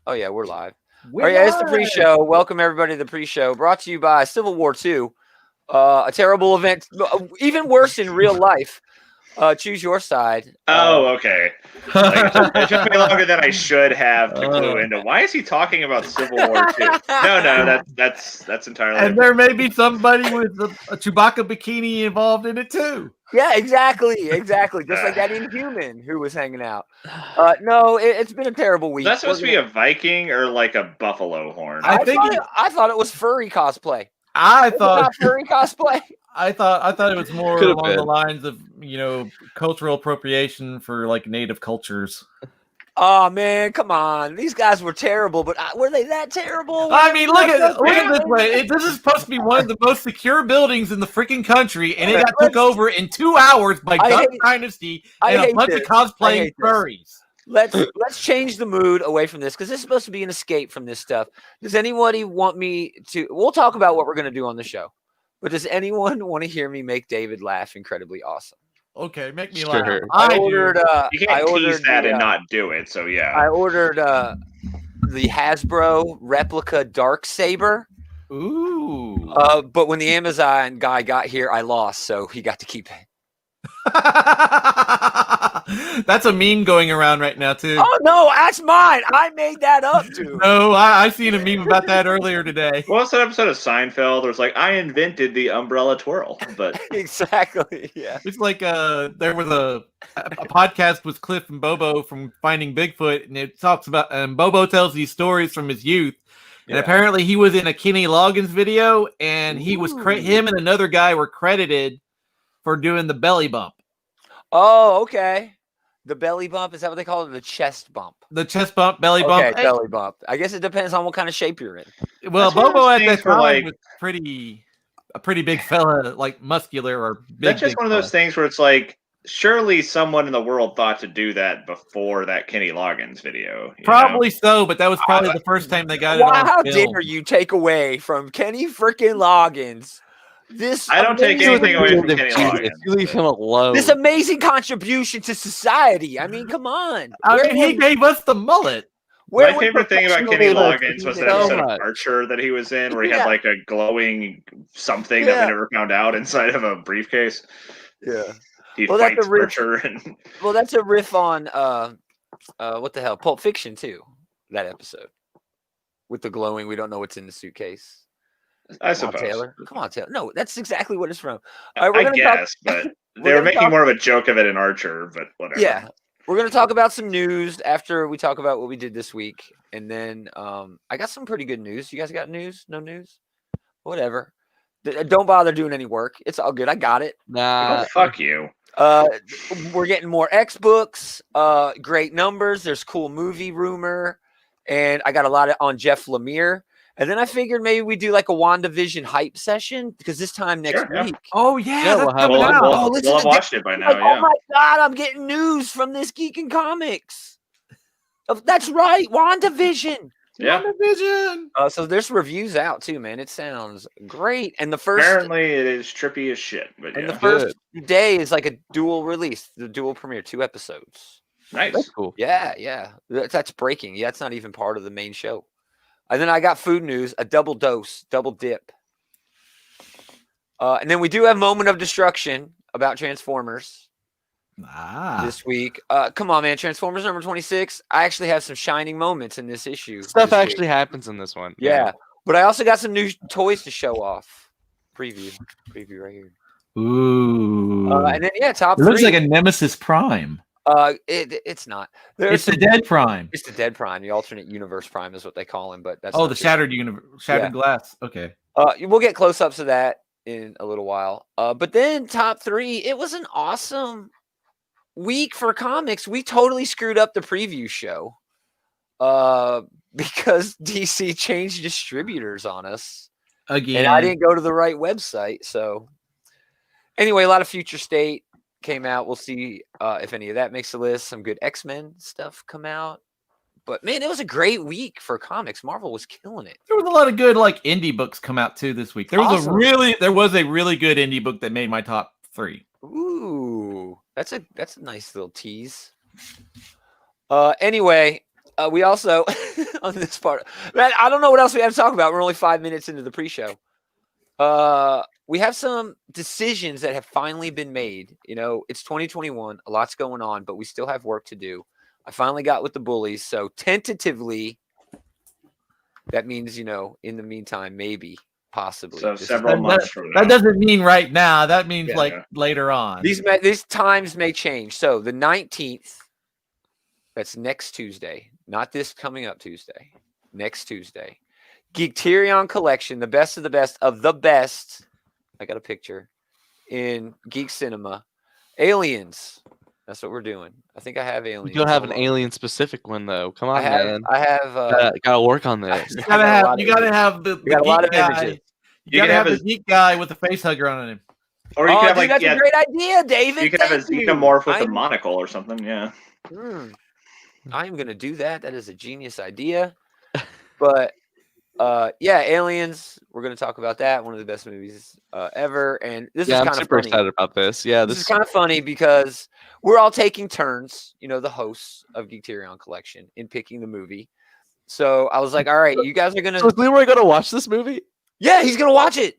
Oh yeah, we're live. We're It's the live. pre-show. Welcome everybody to the pre-show. Brought to you by Civil War II, a terrible event, even worse in real life. Choose your side. Okay. Like, it took me longer than I should have to clue into. Why is he talking about Civil War II? No, that's entirely. And there may be somebody with a Chewbacca bikini involved in it too. Yeah, exactly. Just like that Inhuman who was hanging out. No, it's been a terrible week. Is that supposed to be a Viking or like a buffalo horn? I thought it was furry cosplay. I thought not furry cosplay. I thought it was more along the lines of cultural appropriation for like native cultures. Oh man, come on! These guys were terrible, but were they that terrible? I mean, look at it this way. This is supposed to be one of the most secure buildings in the freaking country, and it got took over in 2 hours by Duck Dynasty and a bunch of cosplaying furries. Let's change the mood away from this because this is supposed to be an escape from this stuff. Does anybody want me to? We'll talk about what we're going to do on the show, but does anyone want to hear me make David laugh incredibly awesome? Okay, make me laugh. You can't tease that and not do it. So yeah, I ordered the Hasbro replica Dark Saber. Ooh. But when the Amazon guy got here, I lost, so he got to keep it. That's a meme going around right now too. Oh no, that's mine. I made that up, dude. No, I seen a meme about that earlier today. Well, it's an episode of Seinfeld. Where it's like I invented the umbrella twirl, but exactly, yeah. It's like there was a podcast with Cliff and Bobo from Finding Bigfoot, and it talks about Bobo tells these stories from his youth. And apparently he was in a Kenny Loggins video, and he was him and another guy were credited for doing the belly bump. Oh, okay. The belly bump, is that what they call it? The chest bump. The chest bump, belly bump. Okay, belly bump. I guess it depends on what kind of shape you're in. Well, Bobo at that time was a pretty big fella, like muscular or big. That's just one of those things where it's like, surely someone in the world thought to do that before that Kenny Loggins video. Probably so, but that was probably the first time they got it on How film. dare you take away from Kenny freaking Loggins I don't take anything away from Kenny Loggins. You leave him alone. This amazing contribution to society. I mean, come on. He gave us the mullet. My favorite thing about Kenny Loggins was that episode of Archer that he was in, where he had like a glowing something that we never found out inside of a briefcase. Yeah. He fights Archer. Well, that's a riff on what the hell, Pulp Fiction too. That episode with the glowing. We don't know what's in the suitcase. I suppose. Taylor. Come on, Taylor. No, that's exactly what it's from. All right, I guess, but they were making more of a joke of it in Archer, but whatever. Yeah. We're going to talk about some news after we talk about what we did this week. And then I got some pretty good news. You guys got news? No news? Whatever. Don't bother doing any work. It's all good. I got it. Nah. Oh, fuck you. We're getting more X-Books. Great numbers. There's cool movie rumor. And I got a lot on Jeff Lemire. And then I figured maybe we do like a WandaVision hype session because this time next week. Oh, yeah. We'll have watched it by now. Oh, my God. I'm getting news from this Geek and Comics. That's right. WandaVision. Yeah. WandaVision. So there's reviews out too, man. It sounds great. And apparently it is trippy as shit. But the first day is like a dual release, the dual premiere, 2 episodes. Nice. That's cool. Yeah. That's breaking. Yeah, it's not even part of the main show. And then I got food news, a double dip. And then we do have Moment of Destruction about Transformers this week. Come on, man. Transformers number 26. I actually have some shining moments in this issue. Stuff actually happens in this one. Yeah. But I also got some new toys to show off. Preview right here. Ooh. And then, top 3. It looks like a Nemesis Prime. It's not. It's the Dead Prime. It's the Dead Prime. The alternate universe Prime is what they call him. But that's the shattered universe, shattered glass. Okay. We'll get close-ups of that in a little while. But then top 3. It was an awesome week for comics. We totally screwed up the preview show because DC changed distributors on us again, and I didn't go to the right website. So anyway, a lot of Future State came out. We'll see if any of that makes the list. Some good X-Men stuff come out. But man, it was a great week for comics. Marvel was killing it. There was a lot of good like indie books come out too this week. There was a really good indie book that made my top 3. Ooh, that's a nice little tease. Anyway, we also on this part, man, I don't know what else we have to talk about. We're only 5 minutes into the pre-show. We have some decisions that have finally been made. You know, it's 2021, a lot's going on, but we still have work to do. I finally got with the bullies, so tentatively, that means, you know, in the meantime, maybe, possibly. So several months from now. That doesn't mean right now. That means later on. These times may change. So the 19th, that's next Tuesday, not this coming up Tuesday, next Tuesday. Geekterion Collection, the best of the best of the best. I got a picture in Geek Cinema. Aliens. That's what we're doing. I think I have aliens. You don't have an alien specific one though. Come on, man. I have. Gotta work on this. You gotta have the got a lot of guy. images. You gotta have the geek guy with the face hugger on him. Or you could have that's a great idea, David. You could have a xenomorph with a monocle or something. Yeah. I am gonna do that. That is a genius idea. But aliens. We're gonna talk about that. One of the best movies ever. And this is kind of super funny. excited about this. Yeah, this is kind of funny because we're all taking turns. You know, the hosts of Geekterion Collection in picking the movie. So I was like, all right, you guys are gonna. So is Leroy gonna watch this movie? Yeah, he's gonna watch it.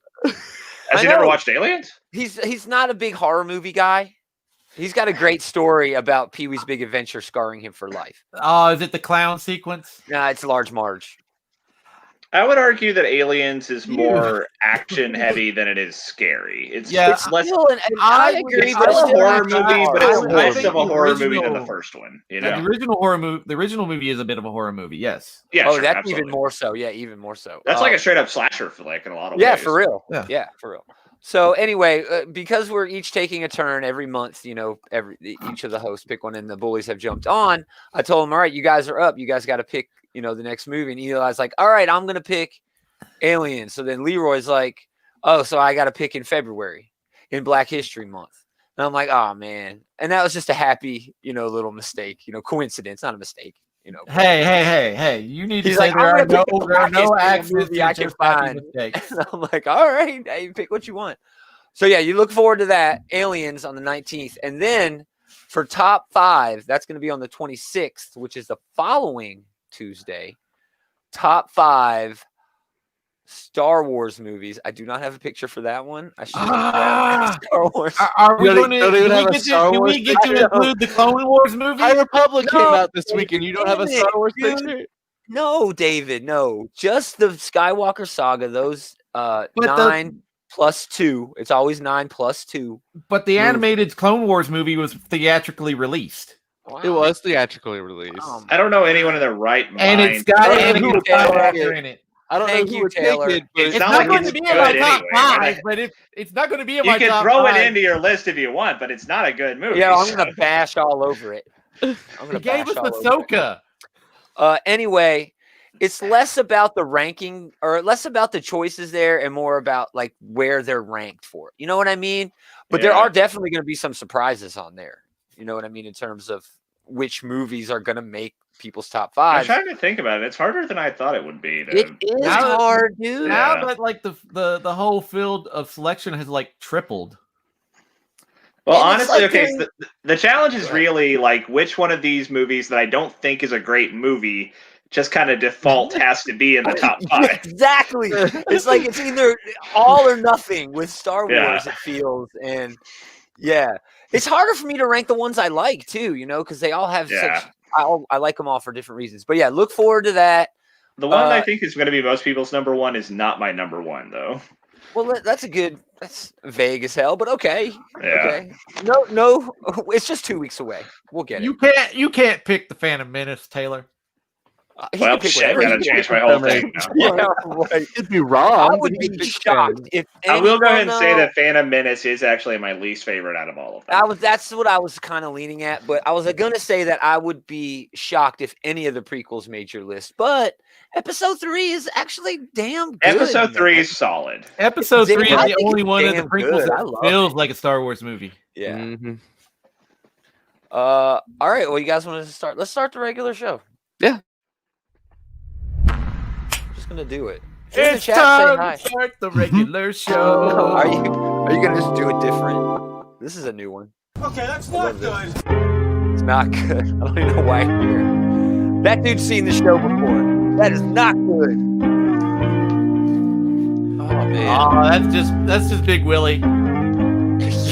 Has he never watched Aliens? He's not a big horror movie guy. He's got a great story about Pee-wee's Big Adventure scarring him for life. Oh, is it the clown sequence? Nah, it's Large Marge. I would argue that Aliens is more action heavy than it is scary. It's less. I agree, It's but still a horror not movie, but it's I less think of a the horror movie than original- the first one. You Yeah, know, the original movie is a bit of a horror movie. Yes. yeah. Oh, sure, that's absolutely. even more so. Yeah, even more so. That's like a straight up slasher for like in a lot of ways. yeah, for real. Yeah. For real. So anyway, because we're each taking a turn every month, you know, each of the hosts pick one, and the bullies have jumped on. I told them, all right, you guys are up. You guys got to pick, you know, the next movie. And Eli's like, all right, I'm gonna pick Aliens. So then Leroy's like, oh, so I got to pick in February in Black History Month. And I'm like, oh man. And that was just a happy, you know, little mistake, you know, coincidence, not a mistake. You know, Hey! You need to He's say like, there I'm are gonna no, pick the there are no blackest accidents movie I to can just happy find. mistakes. And I'm like, all right, hey, pick what you want. So yeah, you look forward to that. Aliens on the 19th. And then for top 5, that's going to be on the 26th, which is the following Tuesday. Top 5 Star Wars movies. I do not have a picture for that one. I should have Star Wars. Are we You going don't even have a Star do Wars we get to include the Clone Wars movie? High Republic came No, out this week, and you don't have a Star Wars dude. picture. No, David, no. Just the Skywalker saga, those 9 plus 2. It's always 9 plus 2. But the animated Clone Wars movie was theatrically released. Wow. It was theatrically released. I don't know anyone in their right mind. And it's got Thank Anakin you, Taylor. Skywalker in it. I don't Thank know you, who would Taylor. take it, but It's It's not not like going it's to be good in my top anyway. 5, but it's not going to be in You my can top throw 5. it into your list if you want, but it's not a good movie. Yeah, I'm so- gonna bash all over it. I'm gonna He gave bash us all over it. Ahsoka. Anyway, it's less about the ranking or less about the choices there and more about like where they're ranked for. You know what I mean? But there Yeah. are definitely going to be some surprises on there. You know what I mean in terms of which movies are going to make people's top I'm 5. trying to think about it. It's harder than I thought it would be. It is Now- hard, dude. Now that like the whole field of selection has like tripled. Well, And it's honestly, like okay, they're- so the challenge is Right. really like which one of these movies that I don't think is a great movie just kind of default has to be in the top 5. Exactly. It's like it's either all or nothing with Star Wars, Yeah. it feels. And yeah, it's harder for me to rank the ones I like too, you know, because they all have Yeah. such. I like them all for different reasons. But yeah, look forward to that. The one I think is going to be most people's number 1 is not my number 1, though. Well, that's vague as hell, but okay. Yeah. Okay. No, it's just 2 weeks away. We'll get it. You can't pick the Phantom Menace, Taylor. He Well, can pick shit, whatever gotta he change wants. my whole thing now. Yeah, right. It'd be wrong. I would but he's be a big shocked fan. if I will go ahead and say anyone, that Phantom Menace is actually my least favorite out of all of them. That's what I was kind of leaning at, but I was gonna say that I would be shocked if any of the prequels made your list. But Episode 3 is actually damn good. Episode 3 man. is solid. Episode 3 is I the think only it's one of the damn prequels good. I that love feels like a Star Wars movie. Yeah. Mhm. All right. Well, you guys want to start? Let's start the regular show. Yeah. I'm just gonna do it. In the It's chat, say time hi. to start the regular show. Are you gonna just do it different? This is a new one. Okay, that's not good. It's not good. I don't even know why I'm here. That dude's seen the show before. That is not good. Oh man. Oh, that's just Big Willie.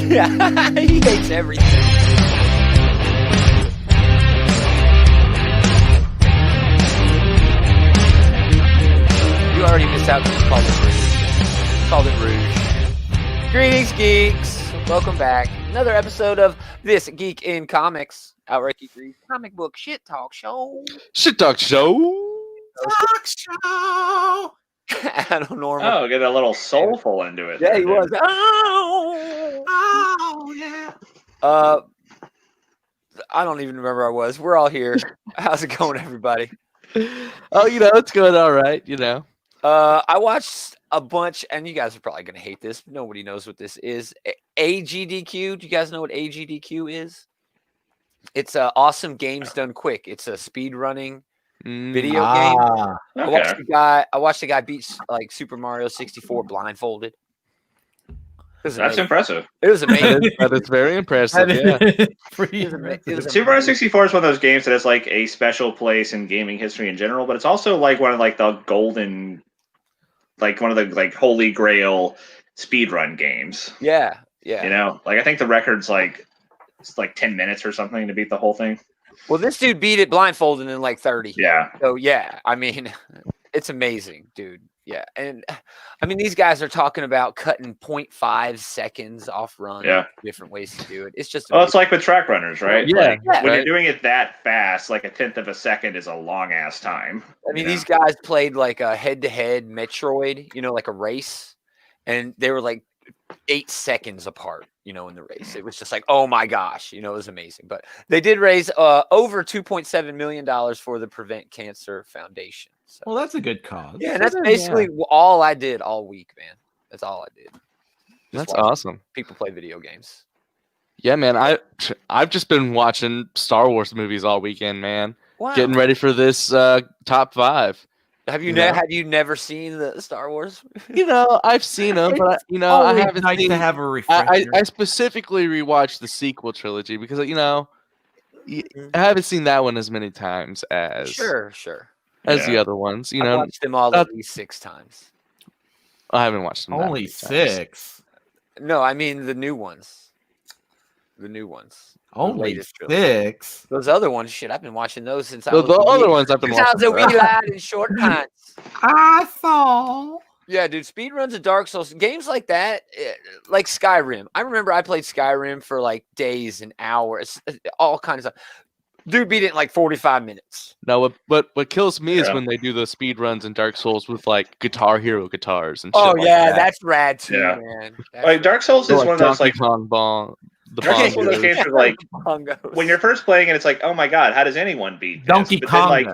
Yeah, he hates everything. You already missed out because you called it Rouge. Called it Rouge. Greetings, geeks. Welcome back. Another episode of this Geek in Comics. Outright Geek Reads comic book shit talk show. Shit talk show. Talk show. Adam Normal. Oh, get a little soulful into it. Yeah, there, he dude. was. Oh, yeah. I don't even remember where I was. We're all here. How's it going, everybody? Oh, it's going all right. I watched a bunch, and you guys are probably gonna hate this. Nobody knows what this is. AGDQ. Do you guys know what AGDQ is? It's awesome games done quick. It's a speed running video game. Okay. I watched the guy beat like Super Mario 64 blindfolded. That's impressive. It was amazing. That is very impressive. Yeah. Super Mario 64 is one of those games that has like a special place in gaming history in general, but it's also like one of like the golden, like one of the like holy grail speedrun games. Yeah. Like I think the record's like it's like 10 minutes or something to beat the whole thing. Well, this dude beat it blindfolded in like 30. Yeah. So yeah, I mean, it's amazing, dude. Yeah, and I mean these guys are talking about cutting 0.5 seconds off run. Yeah. Different ways to do it. It's just Well, it's like with track runners, right? Yeah. Like, when Right. you're doing it that fast, like a tenth of a second is a long ass time. I mean, these guys played like a head-to-head Metroid, like a race, and they were like 8 seconds apart, in the race. It was just like, oh my gosh, it was amazing. But they did raise over $2.7 million for the Prevent Cancer Foundation. So. Well, that's a good cause. Yeah, and that's basically all I did all week, man. That's all I did. That's watch awesome. People play video games. Yeah, man. I've just been watching Star Wars movies all weekend, man. Wow. Getting ready for this top 5. Have you never seen the Star Wars? I've seen them, but I Always haven't nice seen. to have a refresher. I specifically rewatched the sequel trilogy because I haven't seen that one as many times as Sure. as the other ones. I watched them all at least 6 times. I haven't watched them. Only that many times. 6. No, I mean the new ones. Only 6. Those other ones, shit, I've been watching those since I The was a other wee- ones I've been since I was a watching. wee lad in short pants. I saw. Yeah, dude, speedruns of Dark Souls, games like that, like Skyrim. I remember I played Skyrim for like days and hours, all kinds of stuff. Dude beat it in like 45 minutes. No, what kills me is Yeah. when they do those speed runs in Dark Souls with like Guitar Hero guitars and Oh shit yeah, like that. that's rad too, Yeah. man. That's Like Dark Souls is Or one of those Donkey like Kong Bong. The Dark Souls is one of those bongos. games where like bongos. when you're first playing it, it's like, oh my god, how does anyone beat this? Donkey But then, Kong. like,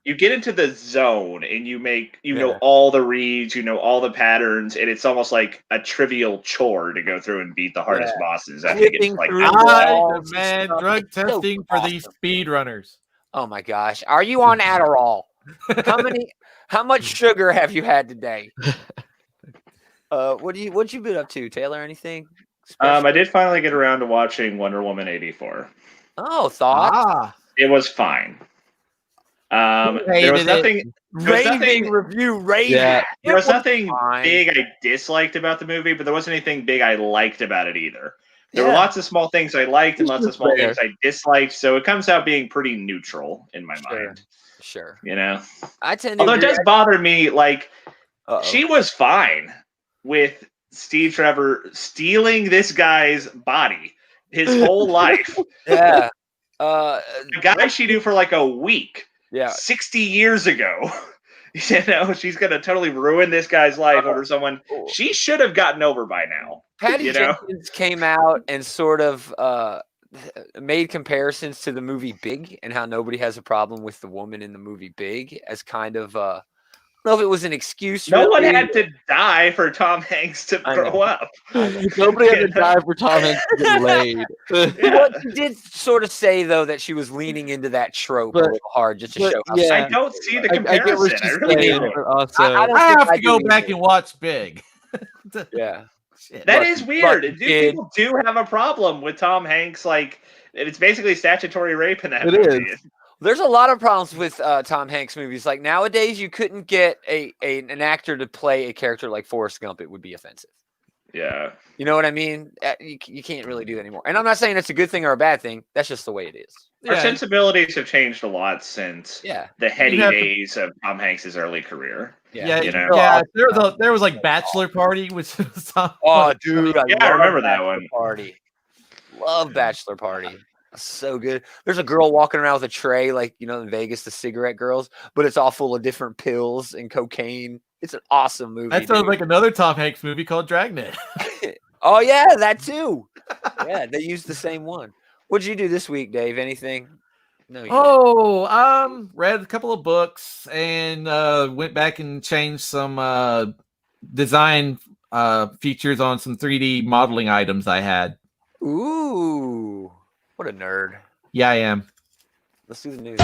you get into the zone and you know Yeah. all the reads, all the patterns, and it's almost like a trivial chore to go through and beat the hardest bosses. I think it's Flipping like through hours. I walls and demand stuff. drug It's so testing for these awesome. speedrunners. Oh my gosh, are you on Adderall? How much sugar have you had today? What you been up to, Taylor? Anything? special? I did finally get around to watching Wonder Woman 84. Oh, thoughts? It was fine. There was hated it. nothing. There was Raving nothing. review, raving. Yeah. There was nothing fine. big I disliked about the movie, but there wasn't anything big I liked about it either. There were Yeah. lots of small things I liked and lots of small fair. things I disliked, so it comes out being pretty neutral in my mind. Sure. I I tend to Although it agree. does bother me, like Uh-oh. she was fine with Steve Trevor stealing this guy's body his whole life. Yeah. A guy she knew for like a week, Yeah. 60 years ago. She's gonna totally ruin this guy's life over someone she should have gotten over by now. Patty Jenkins came out and sort of made comparisons to the movie Big and how nobody has a problem with the woman in the movie Big as kind of I don't know if it was an excuse. No one really. had to die for Tom Hanks to I know. grow up. Nobody had to die for Tom Hanks to get laid. He did sort of say though that she was leaning into that trope a But- little hard just to but, show how yeah. I don't see the I get what comparison. she's I really saying, don't. but also I don't I think have to do go back either. and watch Big. Yeah. Shit. That Lucky- is weird. lucky Dude, kid. people do have a problem with Tom Hanks. Like, it's basically statutory rape in that It movie. is. There's a lot of problems with Tom Hanks movies. Like nowadays, you couldn't get an actor to play a character like Forrest Gump. It would be offensive. Yeah. You know what I mean? You can't really do that anymore. And I'm not saying it's a good thing or a bad thing. That's just the way it is. Our sensibilities have changed a lot since the heady days of Tom Hanks' early career. Yeah, you know? yeah. There was like Bachelor Party, which was dude, I remember that one. Party. Love Bachelor Party. So good. There's a girl walking around with a tray, like in Vegas, the cigarette girls, but it's all full of different pills and cocaine. It's an awesome movie. That sounds like another Tom Hanks movie called Dragnet. Oh yeah, that too. Yeah, they used the same one. What'd you do this week, Dave? Anything? No. Read a couple of books and went back and changed some design features on some 3D modeling items I had. Ooh, what a nerd. Yeah, I am. Let's do the news.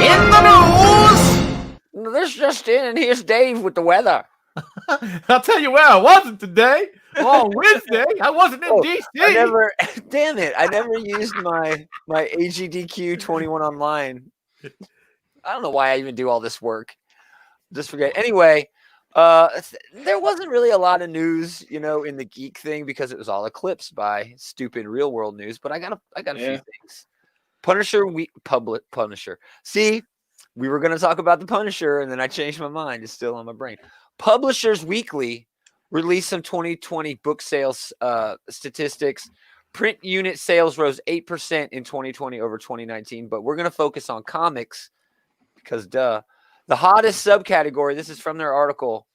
In the news! This just in, and here's Dave with the weather. I'll tell you where I wasn't today. On Wednesday, I wasn't in DC. Damn it! I never used my AGDQ 21 online. I don't know why I even do all this work. Just forget. Anyway, there wasn't really a lot of news, in the Geek thing because it was all eclipsed by stupid real world news. But I got a few things. Punisher. See, we were going to talk about the Punisher, and then I changed my mind. It's still on my brain. Publishers Weekly released some 2020 book sales statistics. Print unit sales rose 8% in 2020 over 2019, but we're going to focus on comics because, duh. The hottest subcategory, this is from their article,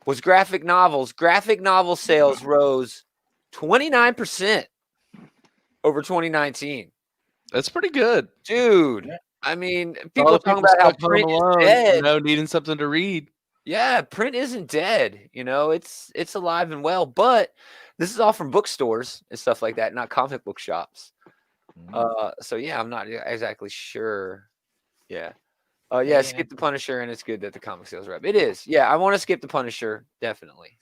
was graphic novels. Graphic novel sales rose 29% over 2019. That's pretty good. Dude, I mean, people are talking about how print is dead. Needing something to read. Yeah, print isn't dead. It's alive and well, but this is all from bookstores and stuff like that, not comic book shops. So yeah, I'm not exactly sure. Yeah. Skip the Punisher, and it's good that the comic sales are up. It is. Yeah, I want to skip the Punisher, definitely.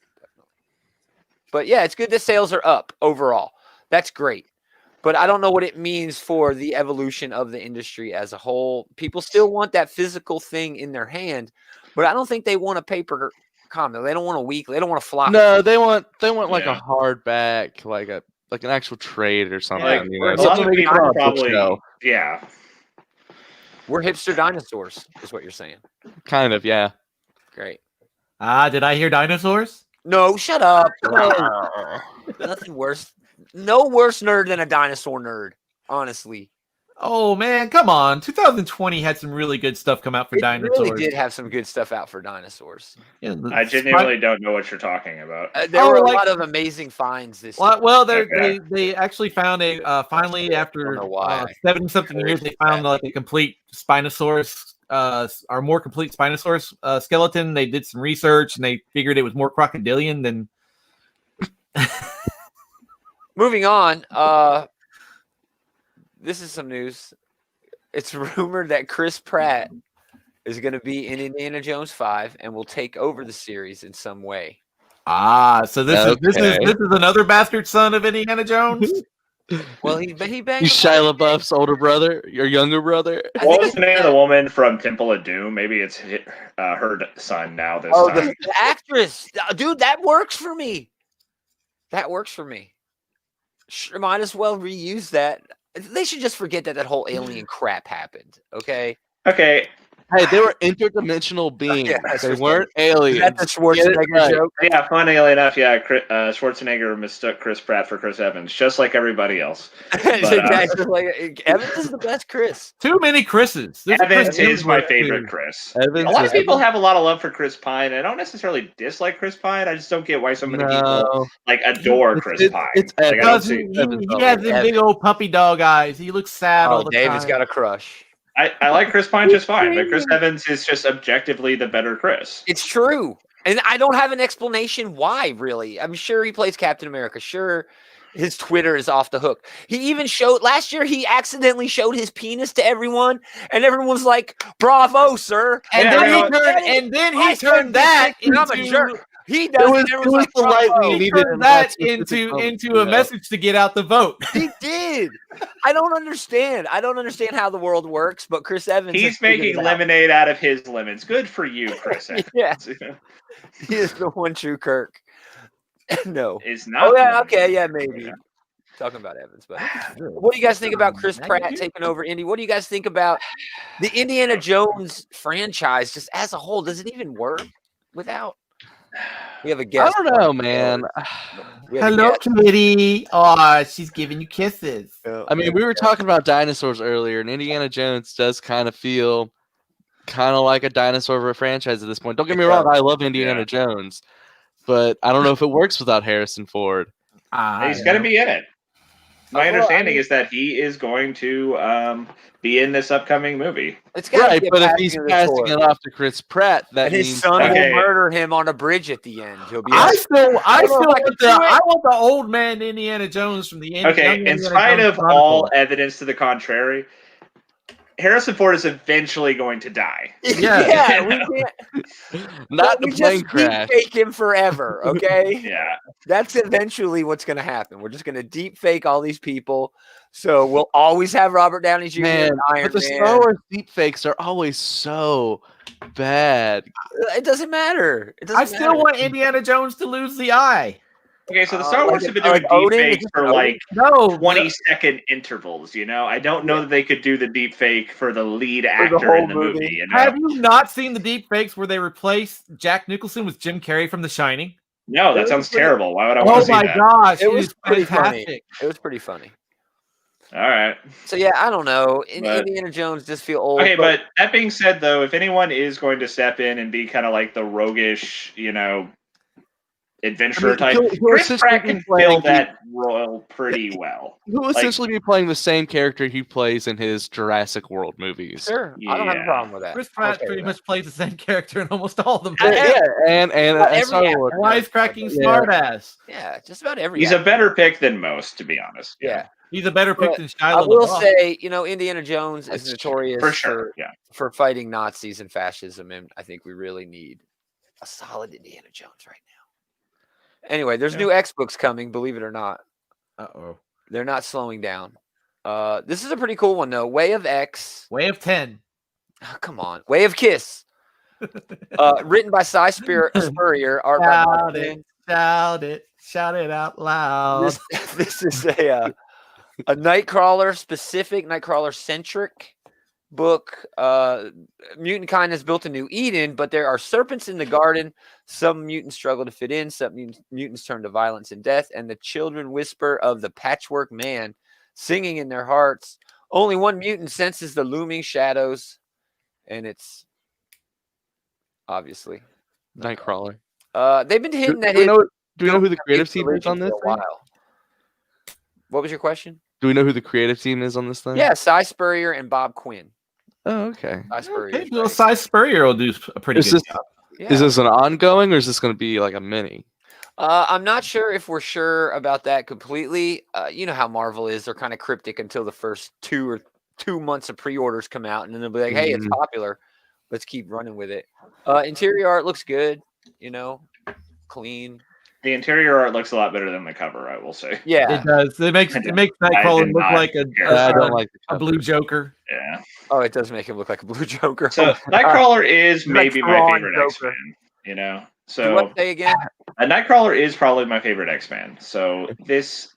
But yeah, it's good that sales are up overall. That's great. But I don't know what it means for the evolution of the industry as a whole. People still want that physical thing in their hand, but I don't think they want a paper comic. They don't want a weekly. They don't want a flop. No, they want like a hardback, like an actual trade or something. A lot of people probably, yeah. We're hipster dinosaurs, is what you're saying. Kind of, yeah. Great. Did I hear dinosaurs? No, shut up. No. Nothing worse. No worse nerd than a dinosaur nerd, honestly. Oh, man, come on. 2020 had some really good stuff come out for dinosaurs. It really did have some good stuff out for dinosaurs. Yeah, I genuinely don't know what you're talking about. There were a lot of amazing finds this year. Well, they actually found finally after 70-something years, they found like a complete Spinosaurus, or more complete Spinosaurus skeleton. They did some research, and they figured it was more crocodilian than... Moving on, this is some news. It's rumored that Chris Pratt is going to be in Indiana Jones 5 and will take over the series in some way. So this is another bastard son of Indiana Jones. Well, he banged. He's Shia LaBeouf's older brother, your younger brother. What was the name of the woman from Temple of Doom? Maybe it's her son now. This time. The actress, dude, that works for me. That works for me. Sure, might as well reuse that. They should just forget that whole alien crap happened. Okay. Okay. Hey, they were interdimensional beings. They weren't aliens. That's a Schwarzenegger joke. Yeah, funnily enough, Schwarzenegger mistook Chris Pratt for Chris Evans, just like everybody else. Like, Evans is the best Chris. Too many Chris's. Evans is my favorite Chris. A lot of people have a lot of love for Chris Pine. I don't necessarily dislike Chris Pine. I just don't get why so many people adore Chris Pine. It's because he has the big old puppy dog eyes. He looks sad all the time. David's got a crush. I like Chris Pine just fine, but Chris Evans is just objectively the better Chris. It's true. And I don't have an explanation why, really. I'm sure he plays Captain America. Sure, his Twitter is off the hook. He even showed, last year, he accidentally showed his penis to everyone, and everyone was like, bravo, sir. And then he turned that into... I'm a jerk. He does. It was the light we He needed. turned that into a message to get out the vote. He did. I don't understand. I don't understand how the world works, but Chris Evans. He's making lemonade out of his lemons. Good for you, Chris Evans. Yeah. He is the one true Kirk. No. Is not. Oh yeah. Okay. Yeah. Maybe. Yeah. Talking about Evans, but what do you guys think about Chris Pratt taking over Indy? What do you guys think about the Indiana Jones franchise just as a whole? Does it even work without? We have a guest. I don't know, man. Hello, Kitty. Oh, she's giving you kisses. I mean, we were talking about dinosaurs earlier, and Indiana Jones does kind of feel like a dinosaur franchise at this point. Don't get me wrong, I love Indiana Jones, but I don't know if it works without Harrison Ford. He's going to be in it. My understanding is that he is going to be in this upcoming movie. It's right, but if he's passing it off to Chris Pratt, that means his son will murder him on a bridge at the end. He'll be. I want the old man Indiana Jones from the end. Okay, in spite of all evidence to the contrary, Harrison Ford is eventually going to die. Yeah, we can't. Not the plane crash. Deep fake him forever, okay? Yeah, that's eventually what's going to happen. We're just going to deep fake all these people, so we'll always have Robert Downey Jr. and Iron but the Star Wars deep fakes are always so bad. It doesn't matter. I still want Indiana Jones to lose the eye. Okay, so the Star Wars have been doing deep fakes for 20-second intervals, you know? I don't know that they could do the deep fake for the lead actor in the movie. You know? Have you not seen the deep fakes where they replace Jack Nicholson with Jim Carrey from The Shining? No, that sounds terrible. Why would I want to see that? Oh my gosh, it was pretty funny. It was pretty funny. All right. So yeah, I don't know. Indiana Jones just feel old. Okay, but that being said, though, if anyone is going to step in and be kind of like the roguish, you know, adventurer type, Chris Pratt can fill that role pretty well. He'll essentially be playing the same character he plays in his Jurassic World movies. Sure, I don't have a problem with that. Chris Pratt pretty much plays the same character in almost all of them. And wisecracking smartass. Yeah, just about every. He's a better pick than most, to be honest. Yeah. He's a better pick than Shia I will say, you know, Indiana Jones is notorious for fighting Nazis and fascism, and I think we really need a solid Indiana Jones right now. Anyway, there's new X books coming, believe it or not. Uh-oh. They're not slowing down. This is a pretty cool one, though. Way of X. Way of 10. Oh, come on. Way of Kiss. Written by Cy Spurrier. Art by Shout it out loud. This is a Nightcrawler specific, Nightcrawler centric book. Mutant kind has built a new Eden, but there are serpents in the garden. Some mutants struggle to fit in. Some mutants turn to violence and death. And the children whisper of the Patchwork Man, singing in their hearts. Only one mutant senses the looming shadows, and it's obviously Nightcrawler. They've been hinting that. Do we know who the creative team is on this? What was your question? Do we know who the creative team is on this thing? Yeah, Cy Spurrier and Bob Quinn. Oh, okay. Cy Spurrier. Well, Cy Spurrier will do a pretty good job. Yeah. Is this an ongoing, or is this going to be like a mini? I'm not sure if we're sure about that completely. You know how Marvel is; they're kind of cryptic until the first 2 months of pre-orders come out, and then they'll be like, "Hey, it's popular. Let's keep running with it." Interior art looks good. You know, clean. The interior art looks a lot better than the cover, I will say. Yeah, it does. It makes Nightcrawler look like I don't like a blue Joker. Yeah. Oh, it does make him look like a blue Joker. So Nightcrawler is maybe my favorite X-Men. You know, so what say again? Nightcrawler is probably my favorite X-Men. So this,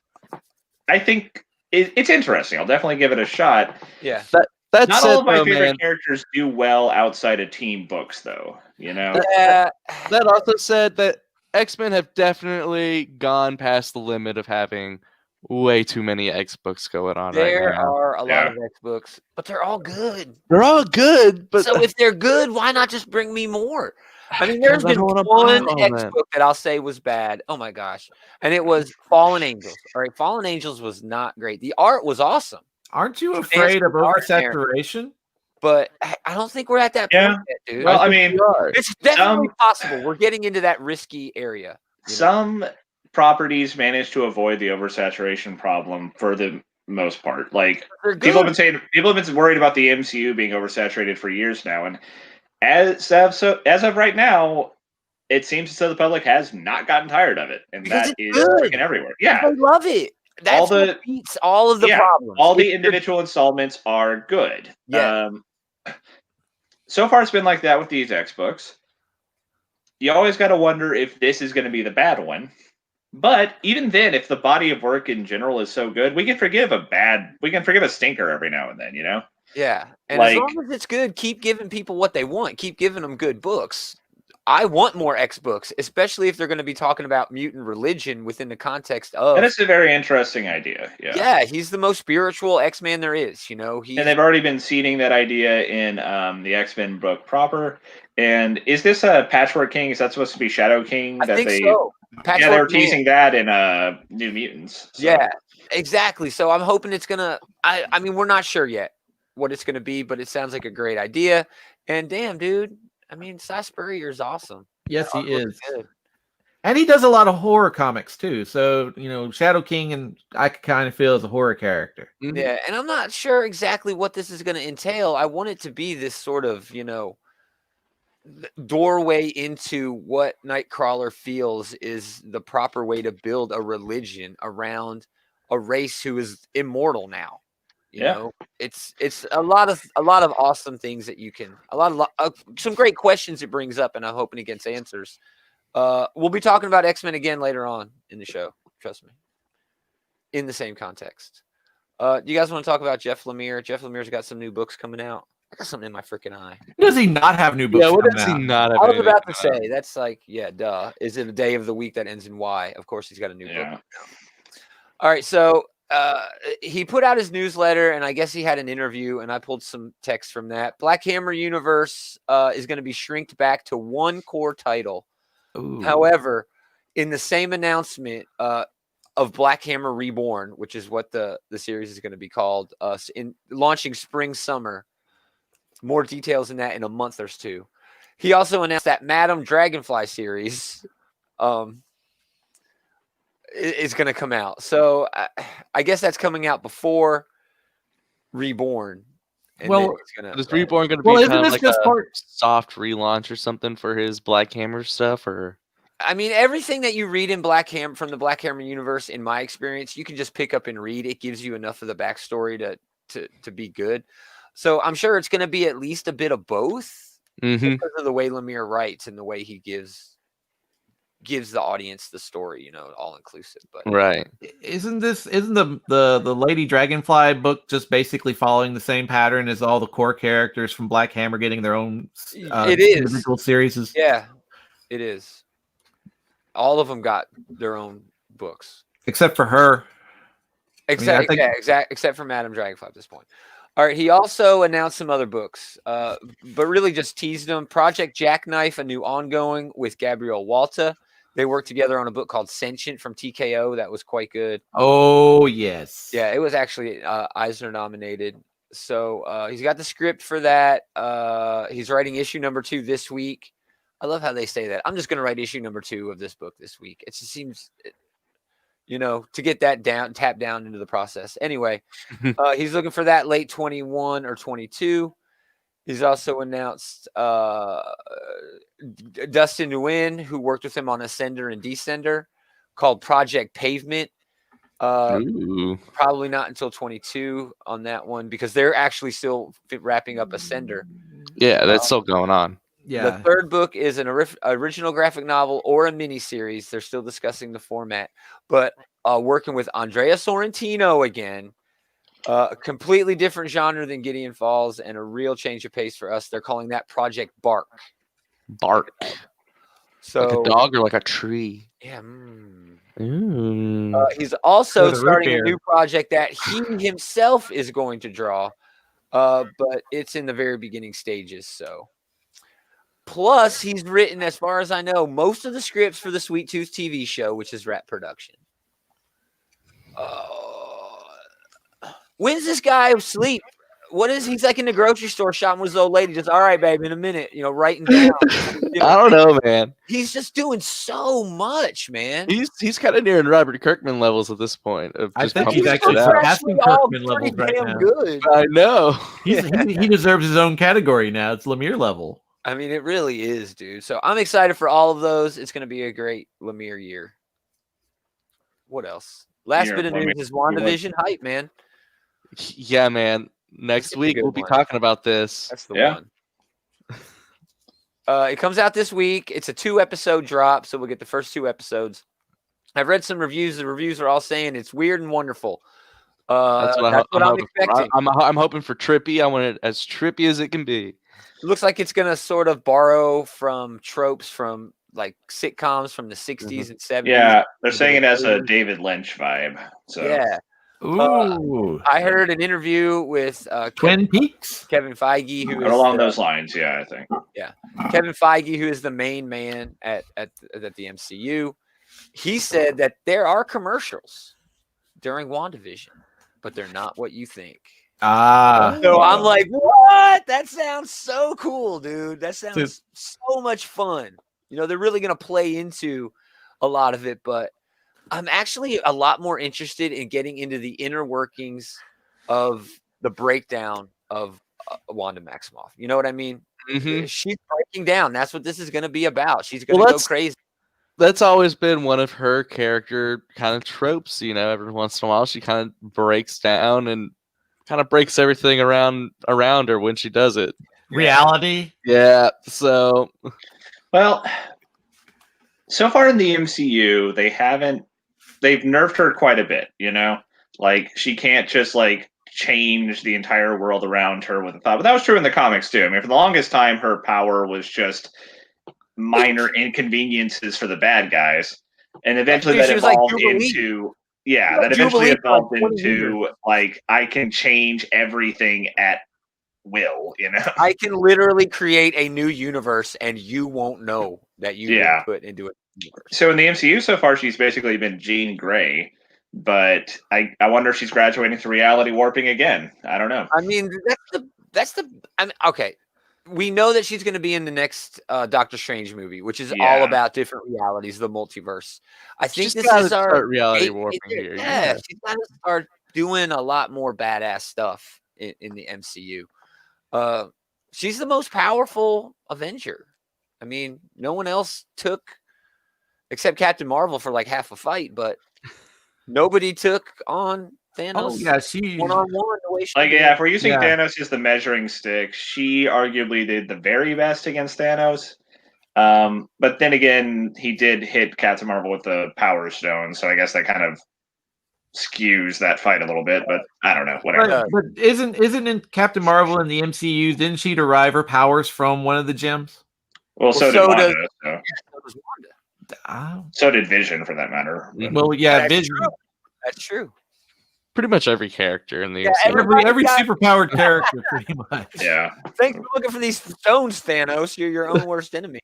I think, it's interesting. I'll definitely give it a shot. Yeah. That's not all of my favorite characters do well outside of team books, though. You know. That also said that X-Men have definitely gone past the limit of having way too many X books going on right now. There are a lot of X books, but they're all good. They're all good, but so if they're good, why not just bring me more? I mean, there's been one X book that I'll say was bad. Oh my gosh. And it was Fallen Angels. All right, Fallen Angels was not great. The art was awesome. Aren't you afraid of oversaturation? But I don't think we're at that point yet, dude. Well, I mean, it's definitely possible. We're getting into that risky area. Some properties manage to avoid the oversaturation problem for the most part. Like people have been worried about the MCU being oversaturated for years now, and as of right now, it seems as though the public has not gotten tired of it, and Because that it's is good. freaking everywhere. Yeah, I love it. All That's what beats all of the problems. all the individual installments are good. Yeah. So far, it's been like that with these X books. You always got to wonder if this is going to be the bad one. But even then, if the body of work in general is so good, we can forgive a stinker every now and then, you know? Yeah. And as long as it's good, keep giving people what they want. Keep giving them good books. I want more X books, especially if they're going to be talking about mutant religion within the context of. That is a very interesting idea. Yeah. Yeah, he's the most spiritual X-Man there is, you know. And they've already been seeding that idea in the X-Men book proper. And is this a Patchwork King? Is that supposed to be Shadow King? I think so. Yeah, they were teasing that in New Mutants. So. Yeah, exactly. So I'm hoping it's gonna. I mean, we're not sure yet what it's gonna be, but it sounds like a great idea. And damn, dude, I mean, Cy Spurrier is awesome. Yes, he is. Good. And he does a lot of horror comics too. So, you know, Shadow King, and I kind of feel as a horror character. Mm-hmm. Yeah, and I'm not sure exactly what this is going to entail. I want it to be this sort of, you know, doorway into what Nightcrawler feels is the proper way to build a religion around a race who is immortal now. You know, it's a lot of awesome things that you can, some great questions it brings up, and I'm hoping it gets answers. We'll be talking about X-Men again later on in the show. Trust me. In the same context. Do you guys want to talk about Jeff Lemire? Jeff Lemire's got some new books coming out. I got something in my freaking eye. Does he not have new books? Yeah, what does he not have? I was about to say, that's like, yeah, duh. Is it a day of the week that ends in Y? Of course, he's got a new book. All right, so he put out his newsletter, and I guess he had an interview, and I pulled some text from that. Black Hammer Universe is going to be shrinked back to one core title. Ooh. However, in the same announcement of Black Hammer Reborn, which is what the series is going to be called, in launching spring-summer, more details in that in a month or two. He also announced that Madam Dragonfly series is going to come out. So I guess that's coming out before Reborn. And is Reborn going to be kind of like a soft relaunch or something for his Black Hammer stuff? Or I mean, everything that you read in Black Hammer from the Black Hammer universe, in my experience, you can just pick up and read. It gives you enough of the backstory to be good. So I'm sure it's going to be at least a bit of both because of the way Lemire writes and the way he gives the audience the story, you know, all inclusive. But right, isn't the Lady Dragonfly book just basically following the same pattern as all the core characters from Black Hammer getting their own individual series? Yeah, it is. All of them got their own books, except for her. Except for Madam Dragonfly at this point. All right, he also announced some other books, but really just teased them. Project Jackknife, a new ongoing with Gabriel Walta. They worked together on a book called Sentient from TKO. That was quite good. Oh, yes. Yeah, it was actually Eisner nominated. So he's got the script for that. He's writing issue number 2 this week. I love how they say that. I'm just going to write issue number 2 of this book this week. It just seems... you know, to get that tapped down into the process. Anyway, he's looking for that late 21 or 22. He's also announced Dustin Nguyen, who worked with him on Ascender and Descender, called Project Pavement. Probably not until 22 on that one because they're actually still wrapping up Ascender. Yeah, that's still going on. Yeah. The third book is an original graphic novel or a miniseries. They're still discussing the format, but working with Andrea Sorrentino again, a completely different genre than Gideon Falls and a real change of pace for us. They're calling that Project Bark. Bark. So like a dog or like a tree? Yeah. Mm. He's also starting a new project that he himself is going to draw, but it's in the very beginning stages. So. Plus, he's written, as far as I know, most of the scripts for the Sweet Tooth TV show, which is Rat Production. When's this guy asleep? What is he's like in the grocery store shopping with his old lady? Just all right, babe, in a minute, you know, writing down. I don't know, man. He's just doing so much, man. He's kind of nearing Robert Kirkman levels at this point. I think he's actually surpassing Kirkman levels right now. Good. I know. He deserves his own category now. It's Lemire level. I mean, it really is, dude. So I'm excited for all of those. It's going to be a great Lemire year. What else? Last bit of news is WandaVision hype, man. Yeah, man. Next week we'll be talking about this. That's the one. It comes out this week. It's a 2-episode drop, so we'll get the first 2 episodes. I've read some reviews. The reviews are all saying it's weird and wonderful. That's what I'm expecting. I'm hoping for trippy. I want it as trippy as it can be. It looks like it's going to sort of borrow from tropes from like sitcoms from the 60s and 70s. Yeah, they're saying it has a David Lynch vibe. So yeah. Ooh. I heard an interview with Twin Peaks? Kevin Feige, who is along those lines, yeah, I think. Yeah. Kevin Feige, who is the main man at the MCU. He said that there are commercials during WandaVision, but they're not what you think. So I'm like, what? That sounds so cool, dude. That sounds so much fun. You know, they're really going to play into a lot of it, but I'm actually a lot more interested in getting into the inner workings of the breakdown of Wanda Maximoff. You know what I mean? Mm-hmm. She's breaking down. That's what this is going to be about. She's going to go crazy. That's always been one of her character kind of tropes. You know, every once in a while she kind of breaks down and kind of breaks everything around her when she does it. Reality. Yeah. So, well, so far in the MCU, they've nerfed her quite a bit. You know, like she can't just like change the entire world around her with a thought. But that was true in the comics too. I mean, for the longest time, her power was just minor inconveniences for the bad guys, and eventually that evolved into like I can change everything at will. You know, I can literally create a new universe, and you won't know that you've been put into a universe. So in the MCU so far, she's basically been Jean Grey. But I wonder if she's graduating to reality warping again. I don't know. I mean, okay. We know that she's going to be in the next Doctor Strange movie, which is all about different realities, the multiverse. I think this is our reality warping here. Yeah, she's got to start doing a lot more badass stuff in the MCU. She's the most powerful Avenger. I mean, no one else took, except Captain Marvel for like half a fight, but nobody took on Thanos. Oh yeah, she one-on-one the way she did. If we're using Thanos as the measuring stick, she arguably did the very best against Thanos. But then again, he did hit Captain Marvel with the Power Stone, so I guess that kind of skews that fight a little bit. But I don't know, whatever. But isn't in Captain Marvel in the MCU? Didn't she derive her powers from one of the gems? Well, so did Wanda. So did Vision, for that matter. Well, yeah, Vision. That's true. Pretty much every character in the every superpowered character, pretty much. Yeah. Thanks for looking for these stones, Thanos. You're your own worst enemy.